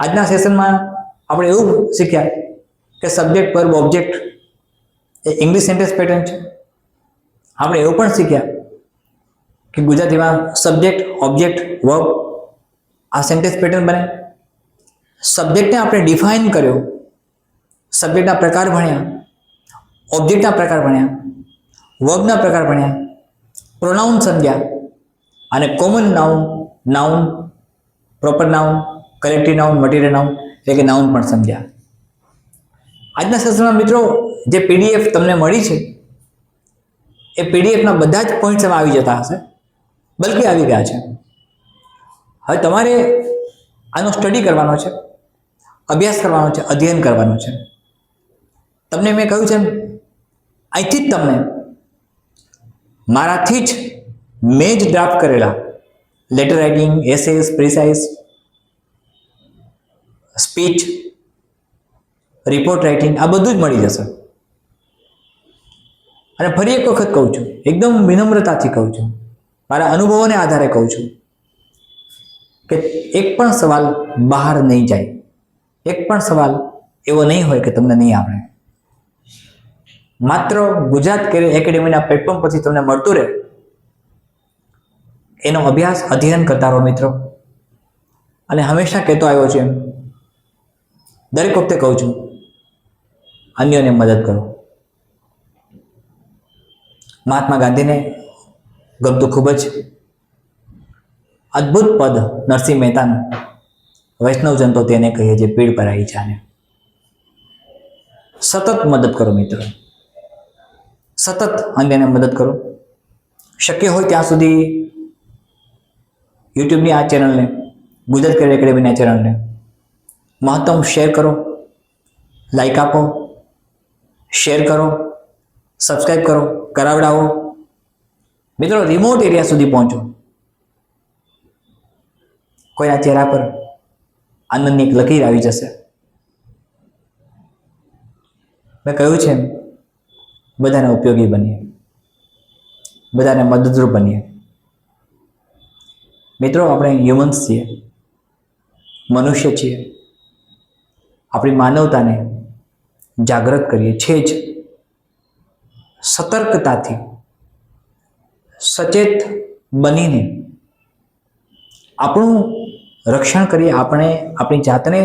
આજના સેશનમાં આપણે એવું શીખ્યા કે સબ્જેક્ટ વર્બ ઓબ્જેક્ટ એ ઇંગ્લિશ સેન્ટેન્સ પેટર્ન છે. આપણે એવું પણ શીખ્યા કે ગુજરાતીમાં સબ્જેક્ટ ઓબ્જેક્ટ વર્બ આ સેન્ટેન્સ પેટર્ન બને. સબ્જેક્ટને આપણે ડિફાઇન કર્યો, સબ્જેક્ટના પ્રકાર ભણ્યા, ઓબ્જેક્ટના પ્રકાર ભણ્યા, વર્બના પ્રકાર ભણ્યા, પ્રોનાઉન સમજ્યા અને common noun, noun, proper noun, collective noun, material noun એટલે કે નાઉન પણ સમજ્યા. આજના સેશનમાં મિત્રો જે PDF તમને મળી છે એ PDFના બધા જ પોઈન્ટ્સ એમાં આવી જતા હશે, બલ્કે આવી ગયા છે. હવે તમારે આનો સ્ટડી કરવાનો છે, અભ્યાસ કરવાનો છે, અધ્યયન કરવાનું છે. તમને મેં કહ્યું છે અહીંથી જ તમને મારાથી જ મેં જ ડ્રાફ્ટ કરેલા letter writing, ashes, precise, speech, report writing આ બધું જ મળી જશે. અને ફરી એક વખત કહું છું, એકદમ વિનમ્રતાથી કહું છું, મારા અનુભવોને આધારે કહું છું કે એક પણ સવાલ બહાર નહીં જાય, એક પણ સવાલ એવો નહીં હોય કે તમને નહીં આવડે. માત્ર ગુજરાત કેરિયર એકેડેમીના પ્લેટફોર્મ પરથી તમને મળતું રહે એનો અભ્યાસ અધ્યયન કરતા રહો મિત્રો. અને હંમેશા કહેતો આવ્યો છે, દરેક વખતે કહું છું, અન્યોને મદદ કરો. મહાત્મા ગાંધીને ગમતું ખૂબ જ અદ્ભુત પદ નરસિંહ મહેતાનું, વૈષ્ણવજન તો તેને કહીએ જે પીડ પર આવી જાને. સતત મદદ કરો મિત્રો, સતત અન્યને મદદ કરો. શક્ય હોય ત્યાં સુધી યુટ્યુબની આ ચેનલને, ગુજરાત કેરિયર એકેડેમીની આ ચેનલને મહત્તમ શેર કરો, લાઈક આપો, શેર કરો, સબસ્ક્રાઈબ કરો, કરાવડાવો. મિત્રો રિમોટ એરિયા સુધી પહોંચો. કોઈના ચહેરા પર આનંદની એક લકીર આવી જશે. મેં કહ્યું છે બધાને ઉપયોગી બનીએ, બધાને મદદરૂપ બનીએ. મિત્રો આપણે હ્યુમન્સ છીએ, મનુષ્ય છીએ. આપણી માનવતાને જાગૃત કરીએ છે જ. સતર્કતાથી, સચેત બનીને આપણું રક્ષણ કરીએ, આપણે આપણી જાતને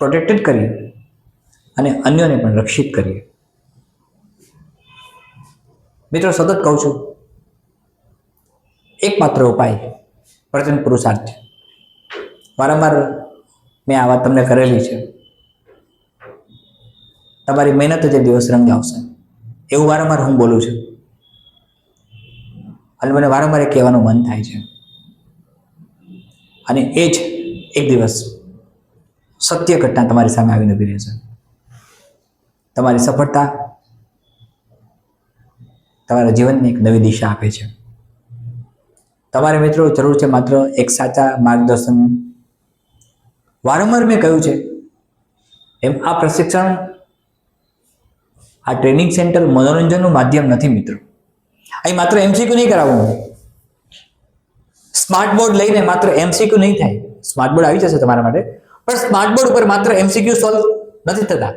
પ્રોટેક્ટેડ કરીએ અને અન્યોને પણ રક્ષિત કરીએ. મિત્રો સતત કહું છું, એકમાત્ર ઉપાય પ્રચંડ પુરુષાર્થ છે. વારંવાર મેં આ વાત તમને કરેલી છે. તમારી મહેનત જે દિવસ રંગ આવશે એવું વારંવાર હું બોલું છું અને મને વારંવાર એ કહેવાનું મન થાય છે. અને એ જ એક દિવસ સત્ય ઘટના તમારી સામે આવીને ઊભી રહેશે. તમારી સફળતા તમારા જીવનને એક નવી દિશા આપે છે. તમારે મિત્રો જરૂર છે માત્ર એક સાચા માર્ગદર્શન. વારંવાર મેં કહ્યું છે એમ આ પ્રશિક્ષણ, આ ટ્રેનિંગ સેન્ટર મનોરંજનનું માધ્યમ નથી મિત્રો. અહીં માત્ર એમસીક્યુ નહીં કરાવવું. સ્માર્ટ બોર્ડ લઈને માત્ર એમસીક્યુ નહીં થાય. સ્માર્ટ બોર્ડ આવી જશે તમારા માટે, પણ સ્માર્ટ બોર્ડ ઉપર માત્ર એમસીક્યુ સોલ્વ નથી થતા.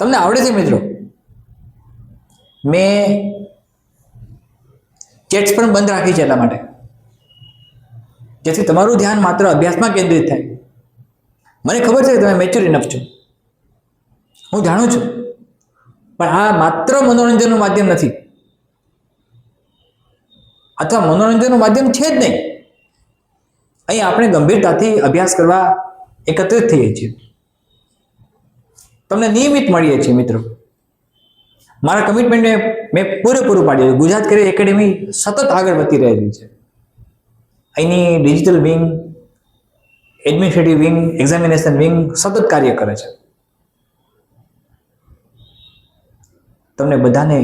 તમને આવડે છે મિત્રો. મેં ચેટ્સ પણ બંધ રાખી છે એટલા માટે, જેથી તમારું ધ્યાન માત્ર અભ્યાસમાં કેન્દ્રિત થાય. મને ખબર છે કે તમે મેચ્યોર ઇનફ છો, હું જાણું છું, પણ આ માત્ર મનોરંજનનું માધ્યમ નથી, અથવા મનોરંજનનું માધ્યમ છે જ નહીં. અહીં આપણે ગંભીરતાથી અભ્યાસ કરવા એકત્રિત થઈએ છીએ, તમને નિયમિત મળીએ છીએ મિત્રો. મારા કમિટમેન્ટને મેં પૂરેપૂરું પાડ્યું. ગુજરાત કેરિયર એકેડેમી સતત આગળ વધતી રહેલી છે. અહીંની digital wing, administrative wing, examination wing સતત કાર્ય કરે છે. તમને બધાને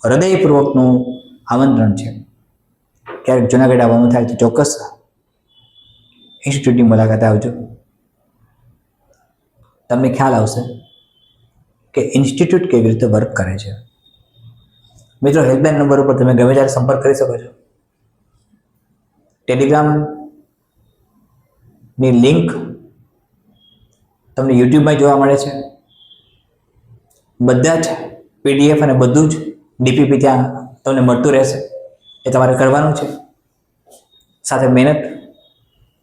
હૃદયપૂર્વકનું આમંત્રણ છે. ક્યારેક જુનાગઢ આવવાનું થાય તો ચોક્કસ ઇન્સ્ટિટ્યૂટની મુલાકાતે આવજો. તમને ખ્યાલ આવશે કે ઇન્સ્ટિટ્યૂટ કેવી રીતે વર્ક કરે છે. મિત્રો હેલ્પલાઇન નંબર ઉપર તમે ગમે ત્યારે સંપર્ક કરી શકો છો. ટેલિગ્રામની લિંક તમને યુટ્યુબમાં જોવા મળે છે. બધા જ પીડીએફ અને બધું જ ડીપીપી ત્યાં તમને મળતું રહેશે. એ તમારે કરવાનું છે, સાથે મહેનત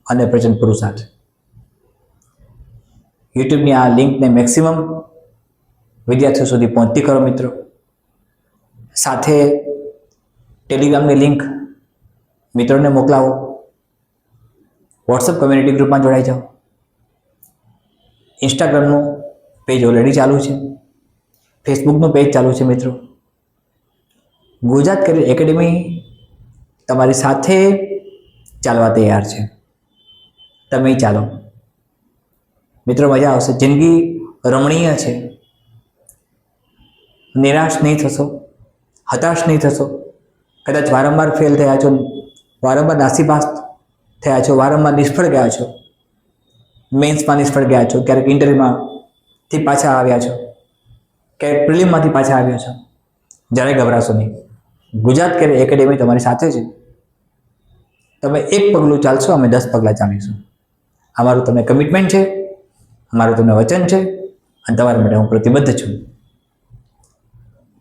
અને પ્રચંડ પુરુષાર્થ. યુટ્યુબની આ લિંકને મેક્સિમમ વિદ્યાર્થીઓ સુધી પહોંચતી કરો મિત્રો. સાથે ટેલિગ્રામની લિંક મિત્રોને મોકલાવો. વોટ્સઅપ કમ્યુનિટી ગ્રુપમાં જોડાઈ જાઓ. ઇન્સ્ટાગ્રામનું પેજ ઓલરેડી ચાલુ છે, ફેસબુકનું પેજ ચાલુ છે મિત્રો. ગુજરાત કેરિયર એકેડેમી તમારી સાથે ચાલવા તૈયાર છે. તમે ચાલો મિત્રો, મજા આવશે. જિંદગી રમણીય છે. નિરાશ નહીં થશો, હતાશ નહીં થશો. કદાચ વારંવાર ફેલ થયા છો, વારંવાર નાસીપાસ થયા છો, વારંવાર નિષ્ફળ ગયા છો, મેન્સમાં નિષ્ફળ ગયા છો, ક્યારેક ઇન્ટરવ્યુમાંથી પાછા આવ્યા છો, ક્યારેક પ્રિલિમમાંથી પાછા આવ્યા છો. જ્યારે ગભરાશો નહીં. ગુજરાત કેરિયર એકેડેમી તમારી સાથે છે. તમે એક પગલું ચાલશો, અમે 10 પગલાં ચાલીશું. અમારું તમને કમિટમેન્ટ છે, અમારું તમને વચન છે, અને તમારા માટે હું પ્રતિબદ્ધ છું.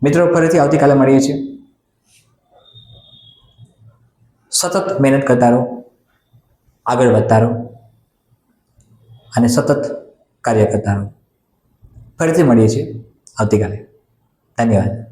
મિત્રો, ફરીથી આવતીકાલે મળીએ છીએ. સતત મહેનત કરતા રહો, આગળ વધતા રહો અને સતત કાર્ય કરતા રહો. ફરીથી મળીએ છીએ આવતીકાલે. ધન્યવાદ.